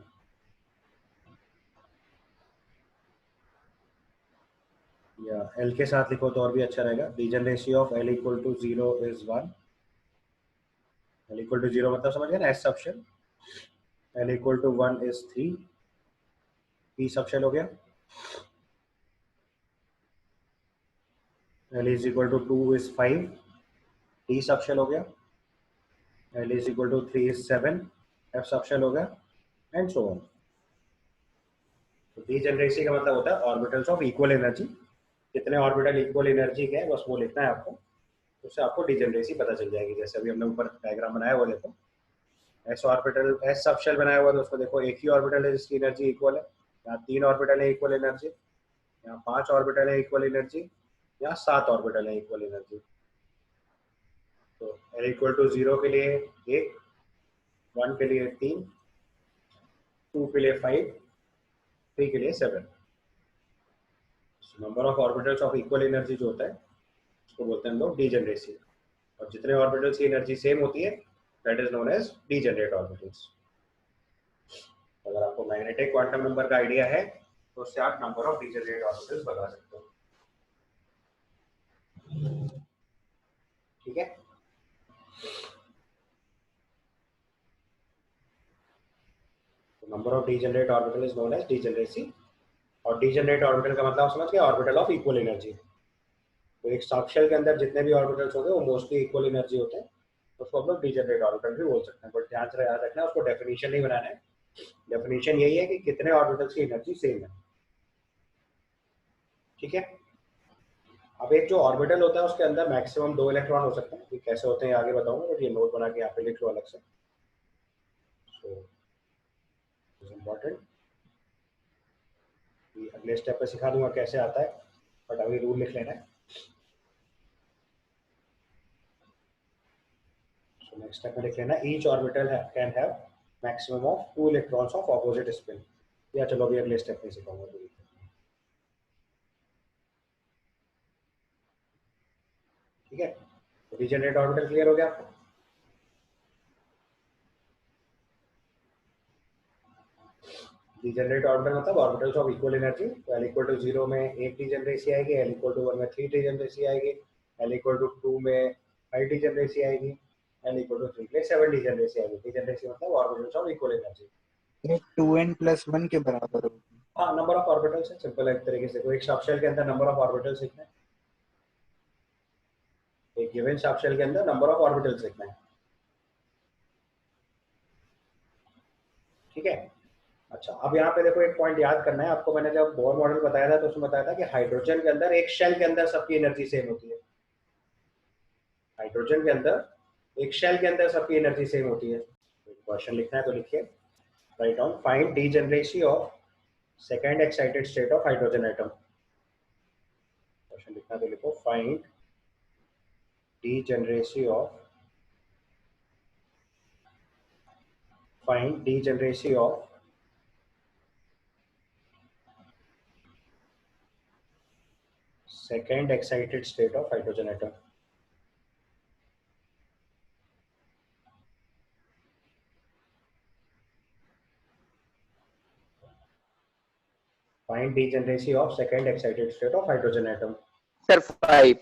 या L के साथ लिखो तो और भी अच्छा रहेगा. Degeneracy of L equal to 0 is 1. L equal to 0 मतलब समझ गए ना, S subshell. L equal to 1 is 3, P subshell हो गया. L is equal to 2 is 5, T subshell हो गया. L is equal to 3 is 7, F subshell हो गया, एंड सो ऑन. तो डिजेनरेसी का मतलब होता है ऑर्बिटल्स ऑफ इक्वल एनर्जी. कितने ऑर्बिटल इक्वल एनर्जी के हैं बस वो लिखना है आपको, उससे आपको डिजेनरेसी पता चल जाएगी. जैसे अभी हमने ऊपर डायग्राम बनाया हुआ देखो, एस ऑर्बिटल एस सबशेल बनाया हुआ, तो उसको देखो एक ही ऑर्बिटल है जिसकी एनर्जी इक्वल है, यहाँ 3 ऑर्बिटल है इक्वल एनर्जी, यहाँ 5 ऑर्बिटल है इक्वल एनर्जी, यहाँ 7 ऑर्बिटल है इक्वल एनर्जी. तो L इक्वल टू 0 के लिए 1, 1 के लिए 3, 2 के लिए 5, 3 के लिए 7. Number of orbitals of equal energy जो होता है उसको बोलते हैं हम लोग डिजेनरेसी. और जितने ऑर्बिटल्स की एनर्जी सेम होती है that is known as degenerate orbitals. अगर आपको मैग्नेटिक क्वांटम नंबर का आइडिया है तो उससे आप नंबर ऑफ डिजेनरेट ऑर्बिटल्स बता सकते हो. ठीक है. Number of degenerate orbital is known as degeneracy. और डिजेनरेट ऑर्बिटल का मतलब समझ गए, ऑर्बिटल ऑफ इक्वल एनर्जी. तो एक सबशेल के अंदर जितने भी ऑर्बिटल्स होंगे वो मोस्टली इक्वल एनर्जी होते हैं, तो उसको हम लोग डिजेनरेट ऑर्बिटल भी बोल सकते हैं. बट ध्यान से याद रखना, उसको डेफिनेशन नहीं बनाना है. डेफिनेशन यही है कि कितने ऑर्बिटल्स की एनर्जी सेम है. ठीक है. अब एक जो ऑर्बिटल होता है उसके अंदर मैक्सिमम 2 इलेक्ट्रॉन हो सकते हैं. ये कैसे होते हैं आगे बताऊंगा, बट ये नोट बना के यहाँ पे लिख लो अलग से. So is important. अगले स्टेप पे सिखा दूंगा कैसे आता है, बट अभी रूल लिख लेना है. सो नेक्स्ट स्टेप में लिख लेना, each orbital can have maximum of 2 electrons of opposite spin. या चलो अभी अगले स्टेप में सिखाऊंगा. ठीक है. तो डिजेनरेट ऑर्बिटल क्लियर हो गया आपको. डिजेनरेट ऑर्बिटल मतलब ऑर्बिटल्स ऑफ इक्वल एनर्जी. तो L इक्वल टू 0 में 1 डिजेनरेसी आएगी, L इक्वल टू 1 में 3 डिजेनरेसी आएगी, L इक्वल टू 2 में 5 डिजेनरेसी आएगी, L इक्वल टू 3 में 7 डिजेनरेसी आएगी. डिजेनरेसी मतलब ऑर्बिटल्स ऑफ इक्वल एनर्जी. ये 2n+1 के बराबर होगी. हाँ, नंबर ऑफ ऑर्बिटल्स है. सिंपल है एक तरीके से. कोई एक सबशेल के अंदर नंबर ऑफ ऑर्बिटल्स लिखना है, एक गिवन सबशेल के अंदर नंबर ऑफ ऑर्बिटल्स लिखना है. ठीक है. अच्छा, अब यहाँ पे देखो एक पॉइंट याद करना है आपको. मैंने जब बोर मॉडल बताया था तो उसमें बताया था कि हाइड्रोजन के अंदर एक शेल के अंदर सबकी एनर्जी सेम होती है. हाइड्रोजन के अंदर एक शेल के अंदर सबकी एनर्जी सेम होती है. क्वेश्चन लिखना है तो लिखिए, write on, find degeneracy of second excited state of hydrogen atom. Question लिखना तो लिखो, find degeneracy of second excited state of hydrogen atom. Find degeneracy of second excited state of hydrogen atom. Sir 5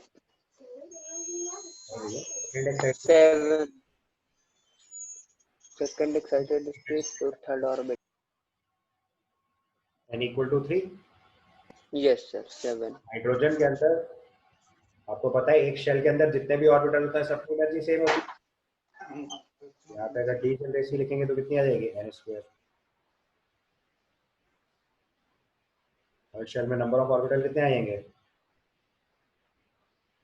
second excited 7 second excited state तो third orbit. n equal to 3। Yes sir 7। Hydrogen के अंदर आपको पता है एक shell के अंदर जितने भी ऑर्बिटल होता है सबकी एनर्जी सेम होती है। यहाँ पे अगर डीजेनरेसी लिखेंगे तो कितनी आ जाएगी n²। और शेल में नंबर ऑफ ऑर्बिटल कितने आएंगे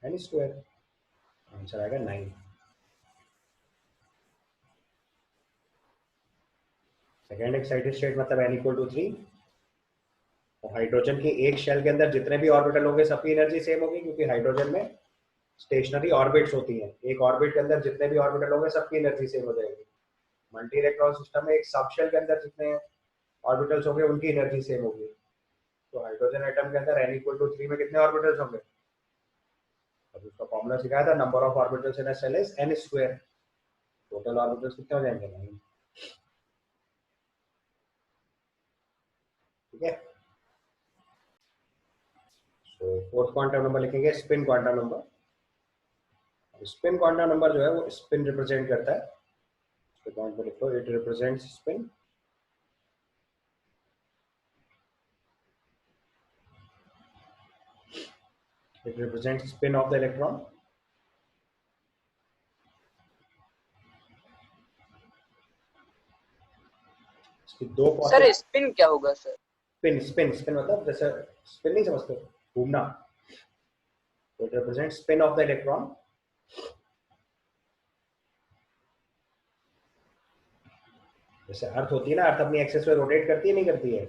n²। आंसर आएगा 9। सेकेंड एक्साइटेड स्टेट मतलब n इक्वल टू 3। और हाइड्रोजन के एक शेल के अंदर जितने भी ऑर्बिटल होंगे सबकी एनर्जी सेम होगी क्योंकि हाइड्रोजन में स्टेशनरी ऑर्बिट्स होती हैं। एक ऑर्बिट के अंदर जितने भी ऑर्बिटल होंगे सबकी एनर्जी सेम हो जाएगी। मल्टी इलेक्ट्रॉन सिस्टम में एक सब शेल के अंदर जितने ऑर्बिटल्स होंगे उनकी एनर्जी सेम होगी। तो हाइड्रोजन एटम के अंदर n इक्वल टू 3 में कितने ऑर्बिटल्स होंगे? अब उसका फॉर्मूला सिखाया था, number of orbitals in a cell is n²। Total orbitals कितने हो जाएंगे 9। ठीक है। तो फोर्थ क्वांटम नंबर लिखेंगे spin quantum number. Spin quantum number जो है वो स्पिन रिप्रेजेंट करता है। इसके पॉइंट पर लिखो, it represents spin. It represents spin off the electron. इसकी दो सर स्पिन क्या होगा सर? स्पिन स्पिन स्पिन मतलब जैसे स्पिन नहीं समझते, घूमना। तो it represents spin off the electron. जैसे अर्थ होती है ना, अर्थ अपनी एक्सिस पे रोटेट करती है नहीं करती है,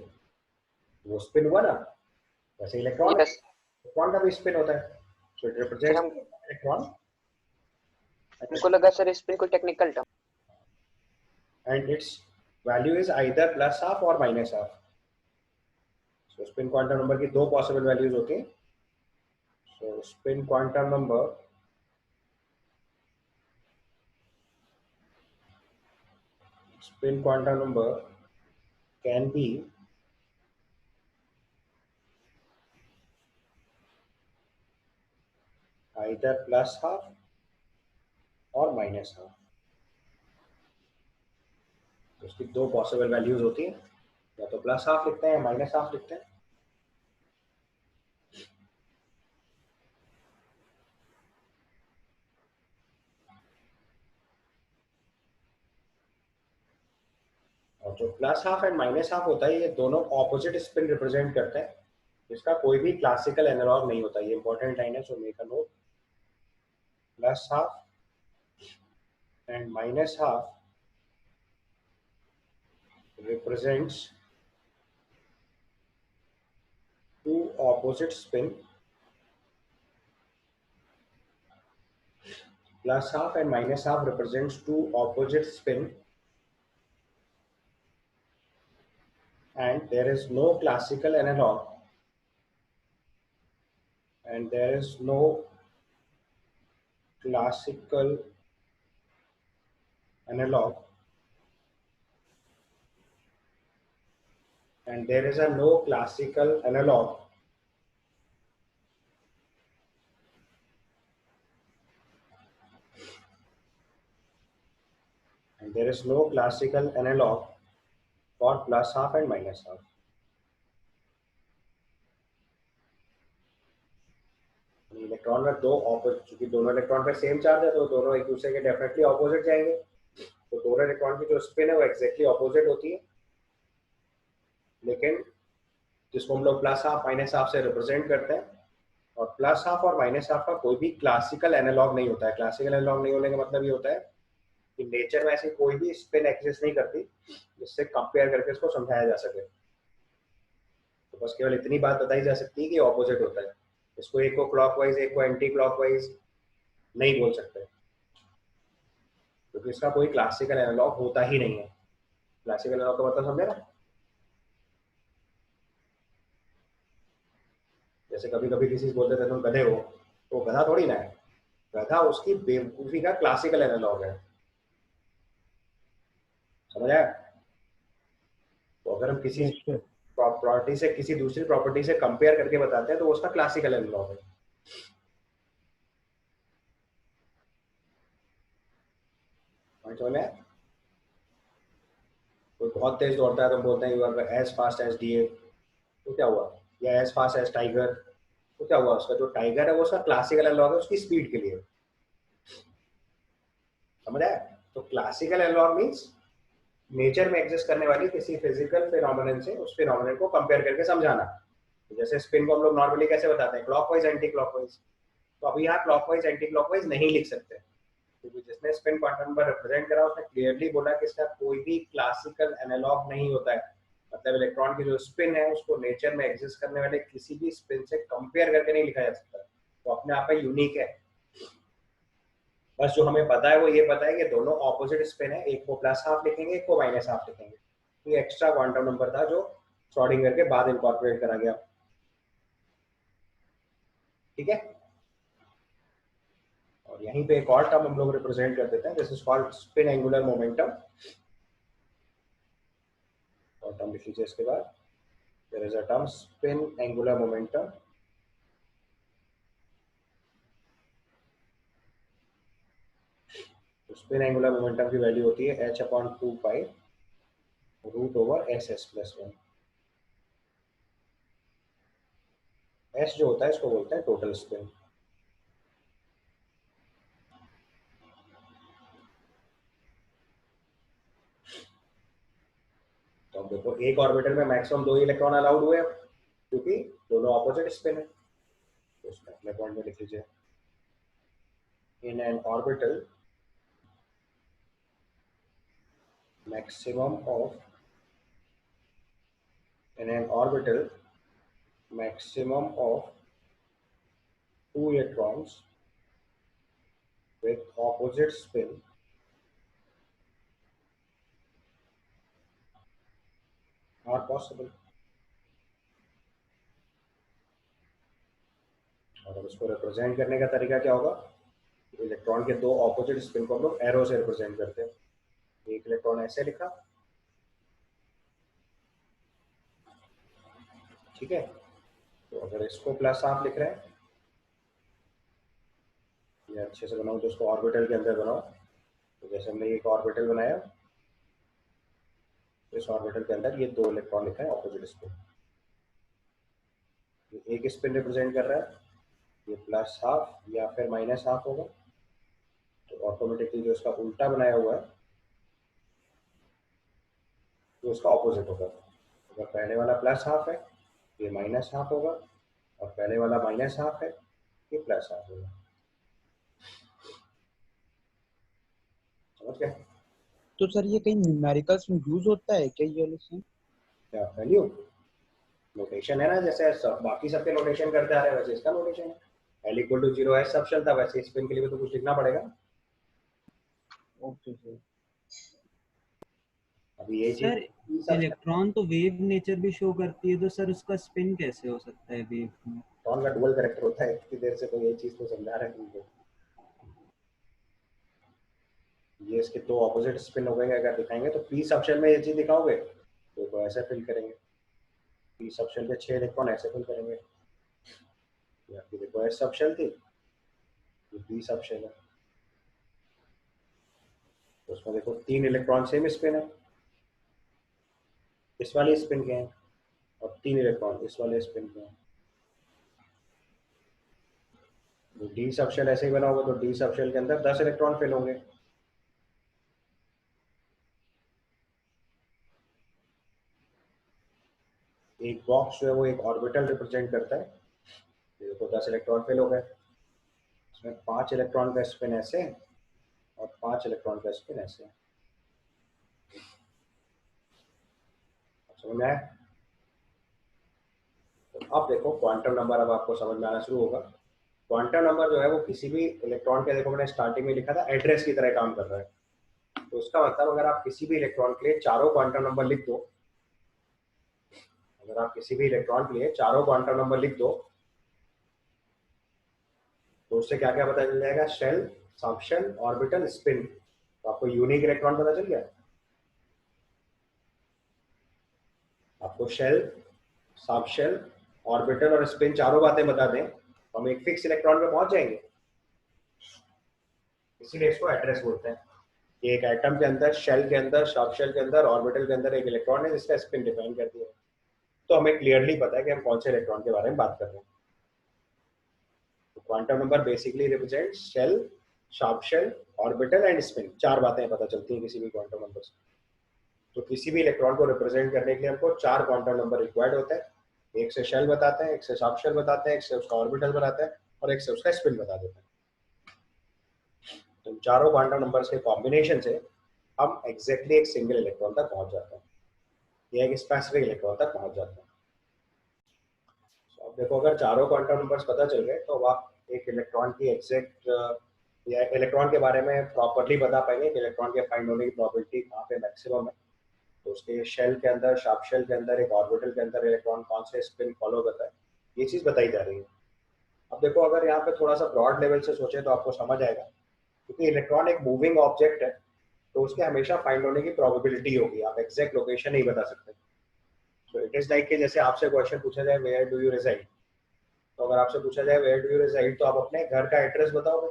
वो स्पिन हुआ ना। वैसे इलेक्ट्रॉन यस इलेक्ट्रॉन का भी स्पिन होता है। So it sir. Represents electron हमको लगा सर स्पिन कोई technical term. and its value is either plus half or minus half. So spin quantum number की दो possible values होती हैं। So spin quantum number can be either plus half or minus half. तो उसकी दो possible values होती हैं, या तो प्लस हाफ लिखते हैं या माइनस हाफ लिखते हैं। और जो plus half and minus half होता है ये दोनों ऑपोजिट स्पिन रिप्रेजेंट करते हैं। इसका कोई भी क्लासिकल एनालॉग नहीं होता। ये इंपॉर्टेंट लाइन है, so make a note. Plus half and minus half represents two opposite spin. Plus half and minus half represents two opposite spin, and there is no classical analog, and there is no classical analog, and there is a no classical analog and there is no classical analog for plus half and minus half. Electron में दो opposite, क्योंकि दोनों electron पे same charge है तो दोनों एक दूसरे के डेफिनेटली ऑपोजिट जाएंगे। तो दोनों इलेक्ट्रॉन की जो स्पिन है वो एग्जैक्टली ऑपोजिट होती है, लेकिन जिसको हम लोग प्लस हाफ माइनस हाफ से रिप्रेजेंट करते हैं। और प्लस हाफ और माइनस हाफ का कोई भी क्लासिकल एनालॉग नहीं होता है। क्लासिकल एनालॉग नहीं होने का मतलब ये होता है कि नेचर में ऐसी कोई भी स्पिन एग्जिस्ट नहीं करती जिससे कंपेयर करके इसको समझाया जा सके। तो बस केवल इतनी बात बताई जा सकती है कि ऑपोजिट होता है। इसको एक को क्लॉकवाइज एक को एंटी क्लॉकवाइज नहीं बोल सकते, क्योंकि इसका कोई क्लासिकल एनालॉग होता ही नहीं है। क्लासिकल एनालॉग का मतलब समझे ना? जैसे कभी कभी किसी से बोलते थे तुम गधे हो, तो गधा थोड़ी ना है, गधा उसकी बेवकूफी का क्लासिकल एनालॉग है। समझ आया? तो अगर हम किसी प्रॉपर्टी से किसी दूसरी प्रॉपर्टी से कंपेयर करके बताते हैं तो वो उसका क्लासिकल एनालॉग है। समझ में? कोई बहुत तेज दौड़ता है तो हम बोलते हैं you are as fast as डीए, तो क्या हुआ? या एज फास्ट एज टाइगर, तो क्या हुआ? उसका जो टाइगर है वो उसका क्लासिकल एनालॉग है उसकी स्पीड के लिए। समझ आया? तो क्लासिकल एनालॉग मींस नेचर में एग्जिस्ट करने वाली किसी फिजिकल फिनोमेनन से उस फिनोमेनन को कंपेयर करके समझाना। तो जैसे स्पिन को हम लोग नॉर्मली कैसे बताते हैं? Clockwise anti clockwise. तो अभी यहाँ क्लॉकवाइज एंटी क्लॉकवाइज नहीं लिख सकते क्योंकि जिसने स्पिन क्वांटम नंबर रिप्रेजेंट करा उसने क्लियरली बोला कि इसका कोई भी क्लासिकल एनालॉग नहीं होता है। मतलब इलेक्ट्रॉन की जो स्पिन है उसको नेचर में एग्जिस्ट करने वाले किसी भी स्पिन से कंपेयर करके नहीं लिखा जा सकता, तो अपने आप में यूनिक है। बस जो हमें पता है वो ये पता है कि दोनों ऑपोजिट स्पिन है, एक को प्लस हाफ लिखेंगे एक को माइनस हाफ लिखेंगे। ये एक्स्ट्रा क्वांटम नंबर था जो सॉर्टिंग करके बाद इनकॉर्पोरेट करा गया। ठीक है, और यहीं पे एक और टर्म हम लोग रिप्रेजेंट कर देते हैं, this is called spin angular momentum. और टर्म लिख लीजिए इसके बाद, there is a term spin angular momentum. तो स्पिन एंगुलर मोमेंटम की वैल्यू होती है h/2 root over s(s+1)। s जो होता है इसको बोलते हैं टोटल स्पिन। तो अब देखो एक ऑर्बिटल में मैक्सिमम 2 इलेक्ट्रॉन अलाउड हुए क्योंकि दोनों ऑपोजिट स्पिन है। तो उसका अगले पॉइंट में लिख लीजिए, in an orbital maximum of maximum of 2 electrons with opposite spin are possible। और अब इसको रिप्रेजेंट करने का तरीका क्या होगा? इलेक्ट्रॉन के दो ऑपोजिट स्पिन को हम लोग एरो से रिप्रेजेंट करते हैं। एक इलेक्ट्रॉन ऐसे लिखा, ठीक है। तो अगर इसको प्लस हाफ लिख रहे हैं, ये अच्छे से बनाओ तो उसको ऑर्बिटल के अंदर बनाओ। तो जैसे हमने एक ऑर्बिटल बनाया, इस ऑर्बिटल के अंदर ये 2 इलेक्ट्रॉन लिखा है ऑपोजिट स्पिन। एक स्पिन रिप्रेजेंट कर रहा है, ये प्लस हाफ या फिर माइनस हाफ होगा। तो ऑटोमेटिकली जो इसका उल्टा बनाया हुआ है तो उसका ऑपोजिट होगा। अगर पहले वाला प्लस हाफ है ये माइनस हाफ होगा, और पहले वाला माइनस हाफ है ये प्लस हाफ होगा। समझ गए? तो सर ये कहीं न्यूमेरिकल्स में यूज होता है क्या ये वाला सीन? क्या वैल्यू नोटेशन है ना, जैसे बाकी सबके नोटेशन करते आ रहे हैं वैसे इसका नोटेशन है। L=0 है, सब चलता, वैसे स्पिन के लिए भी तो कुछ लिखना पड़ेगा। Okay sir. अभी ये सर चीज इलेक्ट्रॉन तो वेव नेचर भी शो करती है, तो सर उसका स्पिन कैसे हो सकता है वेव में? इलेक्ट्रॉन का डुअल कैरेक्टर होता है। इतनी देर से तो ये चीज तो समझा रहे हैं तुमको। ये इसके 2 ऑपोजिट स्पिन हो गए, अगर दिखाएंगे तो पी सबशेल में ये चीज दिखाओगे तो ऐसे फिल करेंगे। पी सबशेल के 6 इलेक्ट्रॉन ऐसे फिल करेंगे। ये आपकी देखो एस सबशेल थी, ये पी सबशेल है। तो उसमें देखो 3 इलेक्ट्रॉन सेम स्पिन है, इस वाले स्पिन के हैं, और 3 इलेक्ट्रॉन इस वाले स्पिन के हैं। तो डी सबशेल ऐसे ही बना होगा, तो डी सबशेल के अंदर 10 इलेक्ट्रॉन फिल होंगे। एक बॉक्स जो है वो एक ऑर्बिटल रिप्रेजेंट करता है। देखो 10 इलेक्ट्रॉन फिल हो गए, इसमें 5 इलेक्ट्रॉन का स्पिन ऐसे और 5 इलेक्ट्रॉन का स्पिन ऐसे। समझ में आया? तो अब देखो क्वांटम नंबर अब आपको समझ में आना शुरू होगा। क्वांटम नंबर जो है वो किसी भी इलेक्ट्रॉन के, देखो मैंने स्टार्टिंग में लिखा था एड्रेस की तरह काम कर रहा है। तो उसका मतलब अगर आप किसी भी इलेक्ट्रॉन के लिए चारों क्वांटम नंबर लिख दो, अगर आप किसी भी इलेक्ट्रॉन के लिए चारों क्वांटम नंबर लिख दो तो उससे क्या क्या पता चल जाएगा? Shell, subshell, orbital, spin. तो आपको यूनिक इलेक्ट्रॉन पता चल गया। आपको शेल, सब शेल, ऑर्बिटल और स्पिन चारों बातें बता दें तो हम एक फिक्स इलेक्ट्रॉन पे पहुंच जाएंगे। इसीलिए इसको एड्रेस बोलते हैं। ये एक एटम के अंदर, शेल के अंदर, सब शेल के अंदर, ऑर्बिटल के अंदर एक इलेक्ट्रॉन है जिसका स्पिन डिफाइन करती है। तो हमें क्लियरली पता है कि हम कौन से इलेक्ट्रॉन के बारे में बात कर रहे हैं। Quantum number basically represent shell, sharp shell, orbital and spin. चार बातें पता चलती हैं किसी भी क्वांटम नंबर से। तो किसी भी इलेक्ट्रॉन को रिप्रेजेंट करने के लिए हमको चार क्वांटम नंबर रिक्वायर्ड होते हैं। एक से शेल बताते हैं, एक से शार्प शेल बताते हैं, एक से उसका ऑर्बिटल बताते हैं और एक से उसका स्पिन बता देते हैं। तो चारों क्वांटम नंबर्स के कॉम्बिनेशन से हम एग्जैक्टली एक सिंगल इलेक्ट्रॉन तक पहुंच जाते हैं या एक स्पेसिफिक इलेक्ट्रॉन तक पहुंच जाते हैं। अब देखो, अगर चारों क्वांटम नंबर्स पता चल गए तो आप एक इलेक्ट्रॉन की एग्जैक्ट या इलेक्ट्रॉन के बारे में प्रॉपर्ली बता पाएंगे कि इलेक्ट्रॉन के फाइंड होने की प्रोबेबिलिटी कहाँ पे मैक्सिमम है। तो उसके शेल के अंदर, शार्प शेल के अंदर, एक ऑर्बिटल के अंदर इलेक्ट्रॉन कौन से स्पिन फॉलो करता है, ये चीज़ बताई जा रही है। अब देखो, अगर यहाँ पे थोड़ा सा ब्रॉड लेवल से सोचे तो आपको समझ आएगा, क्योंकि इलेक्ट्रॉन एक मूविंग ऑब्जेक्ट है तो उसके हमेशा फाइंड होने की प्रोबेबिलिटी होगी, आप एग्जैक्ट लोकेशन नहीं बता सकते। तो इट इज लाइक कि जैसे आपसे क्वेश्चन पूछा जाए वेयर डू यू रिसाइड, तो अगर आपसे पूछा जाए वेयर डू यू रिसाइड तो आप अपने घर का एड्रेस बताओगे।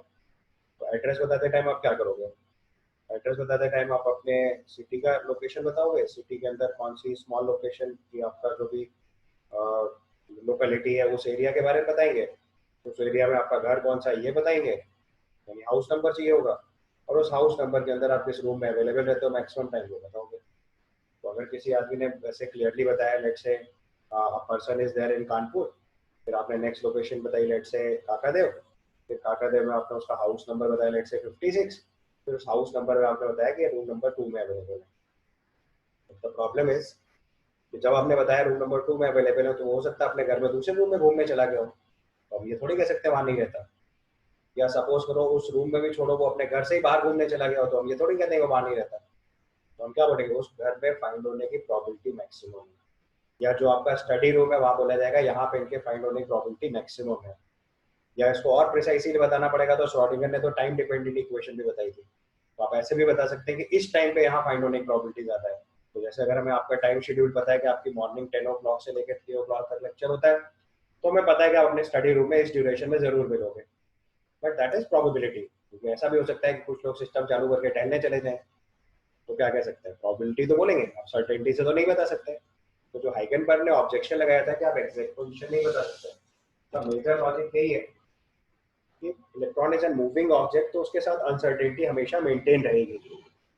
तो एड्रेस बताते टाइम आप क्या करोगे? एड्रेस बताते टाइम आप अपने सिटी का लोकेशन बताओगे, सिटी के अंदर कौन सी स्मॉल लोकेशन की आपका जो भी लोकेलिटी है उस एरिया के बारे में बताएंगे, उस एरिया में आपका घर कौन सा है ये बताएंगे, यानी हाउस नंबर चाहिए होगा, और उस हाउस नंबर के अंदर आप किस रूम में अवेलेबल रहते हो मैक्सिमम टाइम वो बताओगे। तो अगर किसी आदमी ने वैसे क्लियरली बताया, let's say a person is there in Kanpur, फिर आपने नेक्स्ट लोकेशन बताई लेट्स से काकादेव, फिर काकादेव में आपने उसका हाउस नंबर बताया लेट्स से 56, फिर उस हाउस नंबर में आपने बताया कि रूम नंबर 2 में अवेलेबल है। द प्रॉब्लम इज कि जब आपने बताया रूम नंबर 2 में अवेलेबल है तो हो सकता है अपने घर में दूसरे रूम में घूमने चला गया हो, तो हम ये थोड़ी कह सकते वहाँ नहीं रहता। या सपोज करो उस रूम में भी छोड़ो, वो अपने घर से ही बाहर घूमने चला गया हो, तो हम ये थोड़ी कहते हैं वो वहाँ नहीं रहता। तो हम क्या बोलेंगे, उस घर में फाइंड होने की प्रोबेबिलिटी मैक्सिमम है। या जो आपका स्टडी रूम है वहाँ बोला जाएगा यहाँ पे इनके फाइंड होने की प्रोबेबिलिटी मैक्सिमम है। या इसको और प्रिसाइसली बताना पड़ेगा तो श्रोडिंगर ने तो टाइम डिपेंडेंट इक्वेशन भी बताई थी, तो आप ऐसे भी बता सकते हैं कि इस टाइम पे यहाँ फाइंड होने की प्रोबेबिलिटी ज़्यादा है। तो जैसे अगर हमें आपका टाइम शेड्यूल पता है कि आपकी मॉर्निंग 10 o'clock से लेकर 3 o'clock तक लेक्चर होता है, तो हमें पता है कि आप अपने स्टडी रूम में इस ड्यूरेशन में जरूर मिलोगे, बट दैट इज प्रोबेबिलिटी। क्योंकि ऐसा भी हो सकता है कि कुछ लोग सिस्टम चालू करके टहलने चले जाएं, तो क्या कह सकते हैं, प्रोबेबिलिटी तो बोलेंगे, आप सर्टेनिटी से तो नहीं बता सकते। तो जो हाइगनबर्ग ने ऑब्जेक्शन लगाया था कि आप एग्जैक्ट पोजीशन नहीं बता सकते, तो मेजर लॉजिक यही है कि electron is an moving object, तो उसके साथ अनसर्टेनिटी हमेशा मेंटेन रहेगी।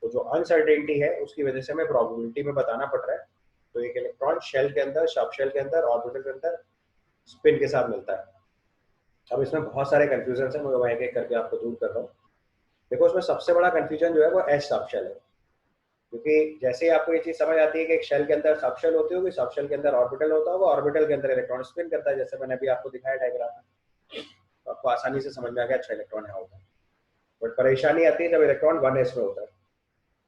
तो जो अनसर्टेनिटी है उसकी वजह से हमें प्रोबेबिलिटी में बताना पड़ रहा है। तो एक इलेक्ट्रॉन शेल के अंदर, सब शेल के अंदर, ऑर्बिटल के अंदर स्पिन के साथ मिलता है। अब इसमें बहुत सारे कंफ्यूजन है, मैं एक एक करके आपको दूर कर रहा हूँ। देखो, उसमें सबसे बड़ा कंफ्यूजन जो है वो एस सब शेल है, क्योंकि जैसे ही आपको ये चीज समझ आती है कि एक शेल के अंदर सब शेल होती होगी, सब शेल के अंदर ऑर्बिटल होता होगा, ऑर्बिटल के अंदर इलेक्ट्रॉन स्पिन करता है, जैसे मैंने अभी आपको दिखाया डायग्राम में, तो आपको आसानी से समझ में आ गया अच्छा इलेक्ट्रॉन यहाँ होगा। बट परेशानी आती है जब इलेक्ट्रॉन 1s में होता है।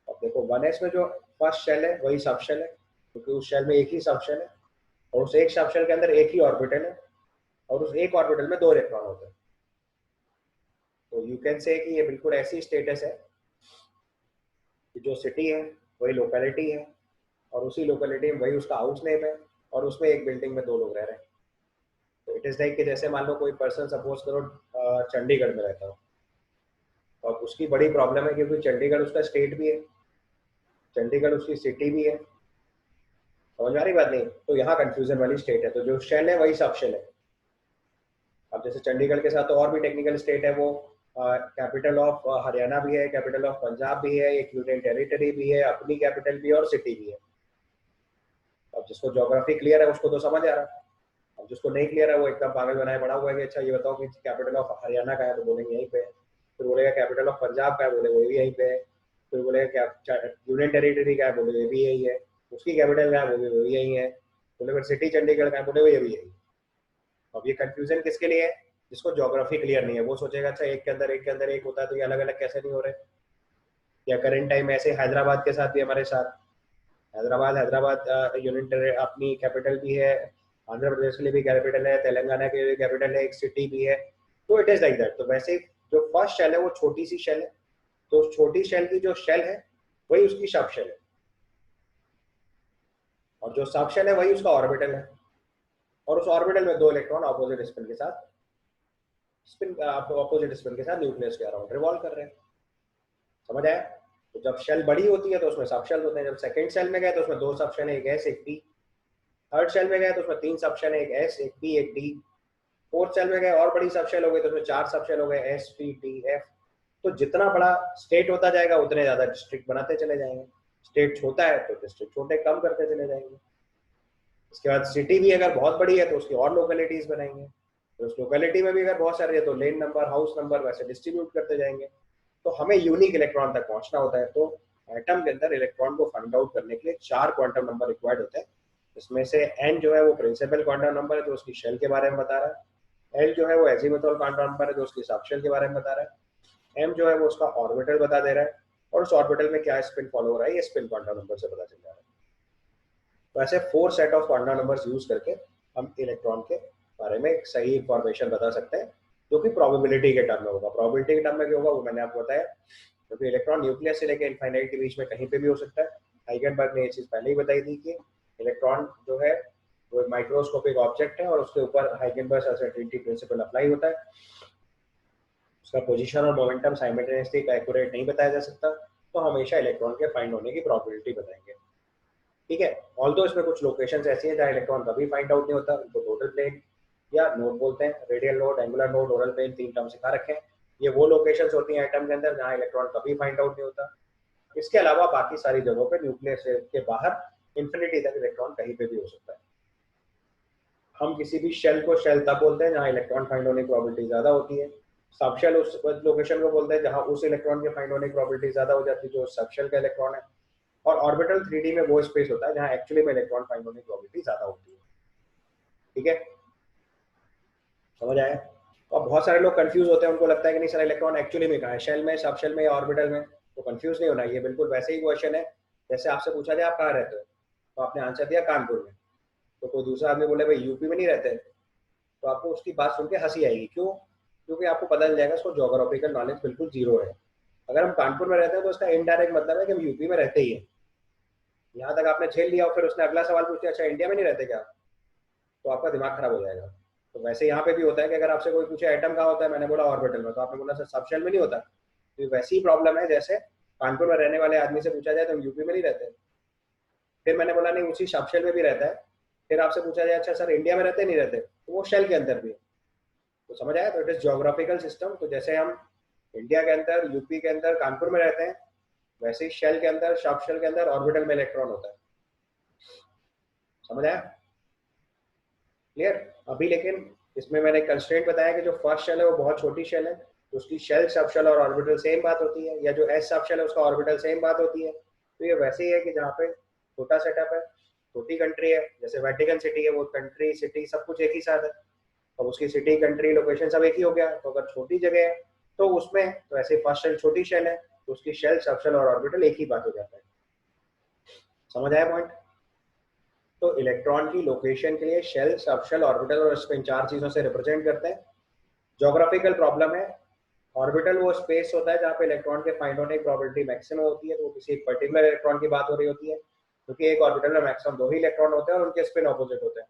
अब देखो 1s में जो फर्स्ट शेल है वही सब शेल है, क्योंकि उस शेल में एक ही सब शेल है, और उस एक सब शेल के अंदर एक ही ऑर्बिटल है, और उस एक ऑर्बिटल में 2 इलेक्ट्रॉन होते हैं। तो यू कैन से कि ये बिल्कुल ऐसी स्टेटस है कि जो सिटी है वही लोकेलिटी है, और उसी लोकेलिटी में वही उसका हाउस नेम है, और उसमें एक बिल्डिंग में 2 लोग रह रहे हैं। तो इट इज लाइक कि जैसे मान लो कोई पर्सन सपोज करो चंडीगढ़ में रहता हो, तो अब उसकी बड़ी प्रॉब्लम है क्योंकि चंडीगढ़ उसका स्टेट भी है, चंडीगढ़ उसकी सिटी भी है। समझ में आ रही बात? नहीं तो यहाँ कंफ्यूजन वाली स्टेट है। तो जो शेल है वही सब शेल है। अब जैसे चंडीगढ़ के साथ तो और भी टेक्निकल स्टेट है, वो कैपिटल ऑफ हरियाणा भी है, कैपिटल ऑफ पंजाब भी है, एक यूनियन टेरिटरी भी है, अपनी कैपिटल भी है और सिटी भी है। अब जिसको ज्योग्राफी क्लियर है उसको तो समझ आ रहा है, अब जिसको नहीं क्लियर है वो एकदम पागल बनाए पड़ा हुआ है कि अच्छा ये बताओ कि कैपिटल ऑफ हरियाणा का है, तो बोलेंगे यहीं पे है। फिर बोलेगा कैपिटल ऑफ पंजाब का है, बोले वो भी यहीं पे है। फिर बोलेगा यूनियन टेरिटरी का है, बोले ये भी यही है। उसकी कैपिटल का है, वो भी यही है। बोले फिर सिटी चंडीगढ़ का है, बोले वो ये भी यही। अब ये कंफ्यूजन किसके लिए है? जिसको ज्योग्राफी क्लियर नहीं है, वो सोचेगा अच्छा एक के अंदर एक होता है तो ये अलग अलग कैसे नहीं हो रहे। या करंट टाइम ऐसे हैदराबाद के साथ भी हमारे साथ, हैदराबाद यूनियन अपनी कैपिटल भी है, आंध्र प्रदेश के लिए भी कैपिटल है, तेलंगाना के लिए कैपिटल है, एक सिटी भी है। तो इट इज लाइक दैट। तो वैसे जो फर्स्ट शेल है वो छोटी सी शेल है, तो छोटी शेल की जो शेल है वही उसकी सब शेल है, और जो सब शेल है वही उसका ऑर्बिटल है। और उस ऑर्बिटल में 2 इलेक्ट्रॉन ऑपोजिट स्पिन के साथ न्यूक्लियस के अराउंड रिवॉल्व कर रहे हैं। समझ आया? तो जब शेल बड़ी होती है तो उसमें सब शेल होते हैं। जब सेकंड शेल में गए तो उसमें 2 सब शेल है, एक एस एक टी। थर्ड शेल में गए तो उसमें 3 सब शेल है, एक एस एक पी एक डी। फोर्थ शेल में गए और बड़ी सब शेल हो गई तो उसमें 4 सब शेल हो गए, एस पी टी एफ। तो जितना बड़ा स्टेट होता जाएगा उतने ज्यादा डिस्ट्रिक्ट बनाते चले जाएंगे। स्टेट छोटा है तो डिस्ट्रिक्ट छोटे कम करते चले जाएंगे। इसके बाद सिटी भी अगर बहुत बड़ी है तो उसकी और लोकेलिटीज बनाएंगे। तो उस लोकेलिटी में भी अगर बहुत सारी है तो लेन नंबर, हाउस नंबर वैसे डिस्ट्रीब्यूट करते जाएंगे। तो हमें यूनिक इलेक्ट्रॉन तक पहुंचना होता है। तो एटम के अंदर इलेक्ट्रॉन को फाइंड आउट करने के लिए 4 क्वांटम नंबर रिक्वायर्ड होते हैं। इसमें से n जो है वो प्रिंसिपल क्वांटम नंबर है जो उसकी शेल के बारे में बता रहा है। l जो है वो एजीमुथल क्वांटम नंबर है जो उसकी सब शेल के बारे में बता रहा है। m जो है वो उसका ऑर्बिटल बता दे रहा है और उस ऑर्बिटल में क्या स्पिन फॉलो हो रहा है ये स्पिन क्वांटम नंबर से पता चल जा रहा है। तो ऐसे 4 set of quantum numbers use करके हम इलेक्ट्रॉन के बारे में एक सही इंफॉर्मेशन बता सकते हैं जो कि प्रोबेबिलिटी के टर्म में होगा। प्रोबेबिलिटी के टर्म में क्या होगा वो मैंने आपको बताया, क्योंकि इलेक्ट्रॉन न्यूक्लियस से लेकर इनफाइनाइट के बीच में कहीं पे भी हो सकता है। हाइजेनबर्ग ने ये चीज पहले ही बताई थी कि इलेक्ट्रॉन जो है वो एक माइक्रोस्कोपिक ऑब्जेक्ट है और उसके ऊपर हाइजेनबर्ग अनसर्टेनिटी प्रिंसिपल अप्लाई होता है। उसका पोजीशन और मोमेंटम साइमल्टेनियसली एक्यूरेट नहीं बताया जा सकता, तो हमेशा इलेक्ट्रॉन के फाइंड होने की प्रोबेबिलिटी बताएंगे। ठीक है, ऑल्दो इसमें कुछ लोकेशंस ऐसी हैं जहाँ इलेक्ट्रॉन कभी फाइंड आउट नहीं होता। उनको नोडल प्लेन या नोड बोलते हैं। Radial node, angular node, oral plane, 3 term सिखा रखे हैं। ये वो लोकेशंस होती हैं एटम के अंदर जहाँ इलेक्ट्रॉन कभी फाइंड आउट नहीं होता। इसके अलावा बाकी सारी जगहों पे न्यूक्लियस के बाहर इन्फिनिटी तक इलेक्ट्रॉन कहीं पे भी हो सकता है। हम किसी भी शेल को शेल तब बोलते हैं जहाँ इलेक्ट्रॉन फाइंड होने की प्रोबेबिलिटी ज्यादा होती है। सब शेल उस लोकेशन को बोलते हैं जहाँ उस इलेक्ट्रॉन के फाइंड होने की प्रोबेबिलिटी ज्यादा हो जाती है जो सब शेल का इलेक्ट्रॉन है। और ऑर्बिटल 3D में वो स्पेस होता है जहाँ एक्चुअली में इलेक्ट्रॉन फाइंड होने की प्रोबेबिलिटी ज्यादा होती है। ठीक है, समझ आया? और बहुत सारे लोग कंफ्यूज होते हैं, उनको लगता है कि नहीं सर इलेक्ट्रॉन एक्चुअली में कहाँ है, शेल में, सब शेल में या ऑर्बिटल में। तो कंफ्यूज नहीं होना, ये बिल्कुल वैसे ही क्वेश्चन है जैसे आपसे पूछा जाए आप कहाँ रहते हो तो आपने आंसर दिया कानपुर में। तो कोई दूसरा आदमी बोले भाई यूपी में नहीं रहते, तो आपको उसकी बात सुन के हंसी आएगी। क्यों? क्योंकि आपको पता चल जाएगा उसको ज्योग्राफिकल नॉलेज बिल्कुल जीरो है। अगर हम कानपुर में रहते हैं तो उसका इनडायरेक्ट मतलब है कि हम यूपी में रहते ही हैं। यहाँ तक आपने झेल लिया और फिर उसने अगला सवाल पूछ लिया अच्छा इंडिया में नहीं रहते क्या, तो आपका दिमाग खराब हो जाएगा। तो वैसे यहाँ पे भी होता है कि अगर आपसे कोई पूछे एटम कहाँ होता है, मैंने बोला ऑर्बिटल में, तो आपने बोला सर सब शेल में नहीं होता। तो वैसी ही प्रॉब्लम है जैसे कानपुर में रहने वाले आदमी से पूछा जाए तो यूपी में नहीं रहते, फिर मैंने बोला नहीं उसी सब शेल में भी रहता है, फिर आपसे पूछा जाए अच्छा सर इंडिया में रहते नहीं रहते, तो वो शेल के अंदर भी है। तो समझ आया? तो इट इज ज्योग्राफिकल सिस्टम। तो जैसे हम इंडिया के अंदर, यूपी के अंदर, कानपुर में रहते हैं, वैसे ही शेल के अंदर, सब शेल के अंदर ऑर्बिटल में इलेक्ट्रॉन होता है। समझ आया? क्लियर? अभी लेकिन इसमें मैंने कंस्ट्रेंट बताया कि जो फर्स्ट शेल है वो बहुत छोटी शेल है, तो उसकी शेल, सब शेल और ऑर्बिटल सेम बात होती है, या जो एस सब शेल है उसका ऑर्बिटल सेम बात होती है। तो ये वैसे ही है कि जहाँ पे छोटा सेटअप है, छोटी कंट्री है, जैसे वेटिकन सिटी है, वो कंट्री सिटी सब कुछ एक ही साथ है, अब उसकी सिटी कंट्री लोकेशन सब एक ही हो गया। तो अगर छोटी जगह है तो उसमें तो ऐसे फर्स्ट शेल छोटी शेल है तो उसकी शेल, सब शेल और ऑर्बिटल एक ही बात हो जाता है। समझ आया पॉइंट? तो इलेक्ट्रॉन की लोकेशन के लिए शेल, सब शेल, ऑर्बिटल और स्पिन 4 चीजों से रिप्रेजेंट करते हैं। ज्योग्राफिकल प्रॉब्लम है, ऑर्बिटल वो स्पेस होता है जहाँ पे इलेक्ट्रॉन के फाइंड होने की प्रोबेबिलिटी मैक्सिमम होती है। तो किसी एक पर्टिकुलर इलेक्ट्रॉन की बात हो रही होती है, क्योंकि एक ऑर्बिटल में मैक्सिमम 2 ही इलेक्ट्रॉन होते हैं और उनके स्पिन ऑपोजिट होते हैं।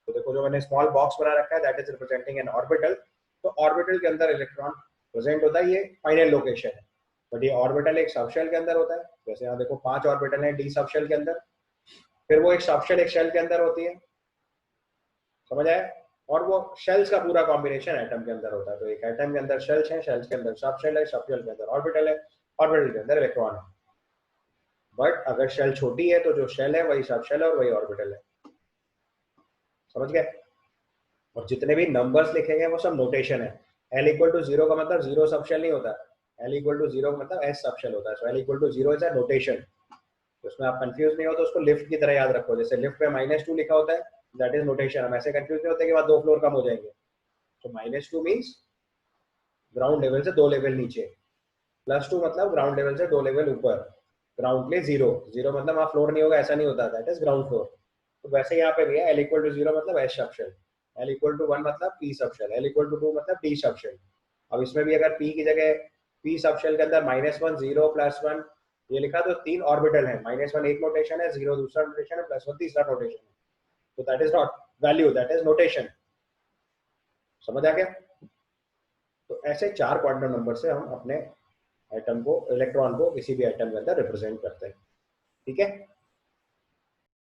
तो देखो जो मैंने स्मॉल बॉक्स बना रखा है that is representing N orbital. तो ऑर्बिटल के अंदर इलेक्ट्रॉन प्रेजेंट होता है, ये फाइनल लोकेशन है। बट ये ऑर्बिटल एक सबशेल के अंदर होता है। जैसे यहाँ देखो 5 ऑर्बिटल हैं डी सबशेल के अंदर, फिर वो एक सबशेल एक शेल के अंदर होती है। समझ आया? और वो शेल्स का पूरा कॉम्बिनेशन एटम के अंदर होता है। तो एक एटम के अंदर शेल्स हैं, शेल्स के अंदर सबशेल है, सबशेल के अंदर ऑर्बिटल है, ऑर्बिटल के अंदर इलेक्ट्रॉन है। बट अगर शेल छोटी है तो जो शेल है वही सबशेल है और वही ऑर्बिटल है। समझ गए? और जितने भी नंबर्स लिखे गए वो सब नोटेशन है। L = 0 का मतलब 0 सबशेल नहीं होता, L = 0 का मतलब S सबशेल होता है। सो L = 0 इज अ नोटेशन। तो उसमें आप कंफ्यूज नहीं हो तो उसको लिफ्ट की तरह याद रखो। जैसे लिफ्ट में -2 लिखा होता है दैट इज नोटेशन। हम ऐसे कंफ्यूज नहीं होते कि वहाँ 2 फ्लोर कम हो जाएंगे। तो -2 मीन्स ग्राउंड लेवल से 2 लेवल नीचे, +2 मतलब ग्राउंड लेवल से 2 लेवल ऊपर, ग्राउंड के 0 मतलब वहाँ फ्लोर नहीं होगा, ऐसा नहीं होता, दैट इज ग्राउंड फ्लोर। तो वैसे यहाँ पे भी है, L = 0 मतलब S सबशेल, L = 1 मतलब P सबशेल, L = 2 मतलब D सबशेल। अब इसमें भी अगर P की जगह P सबशेल के अंदर -1, 0, +1 ये लिखा तो 3 ऑर्बिटल है। -1 एक नोटेशन है, 0 दूसरा नोटेशन है, +1 तीसरा नोटेशन है। तो that is not value, that is notation. समझ आ गया? तो ऐसे 4 क्वांटम नंबर से हम अपने एटम को, इलेक्ट्रॉन को किसी भी एटम के अंदर रिप्रेजेंट करते हैं। ठीक है?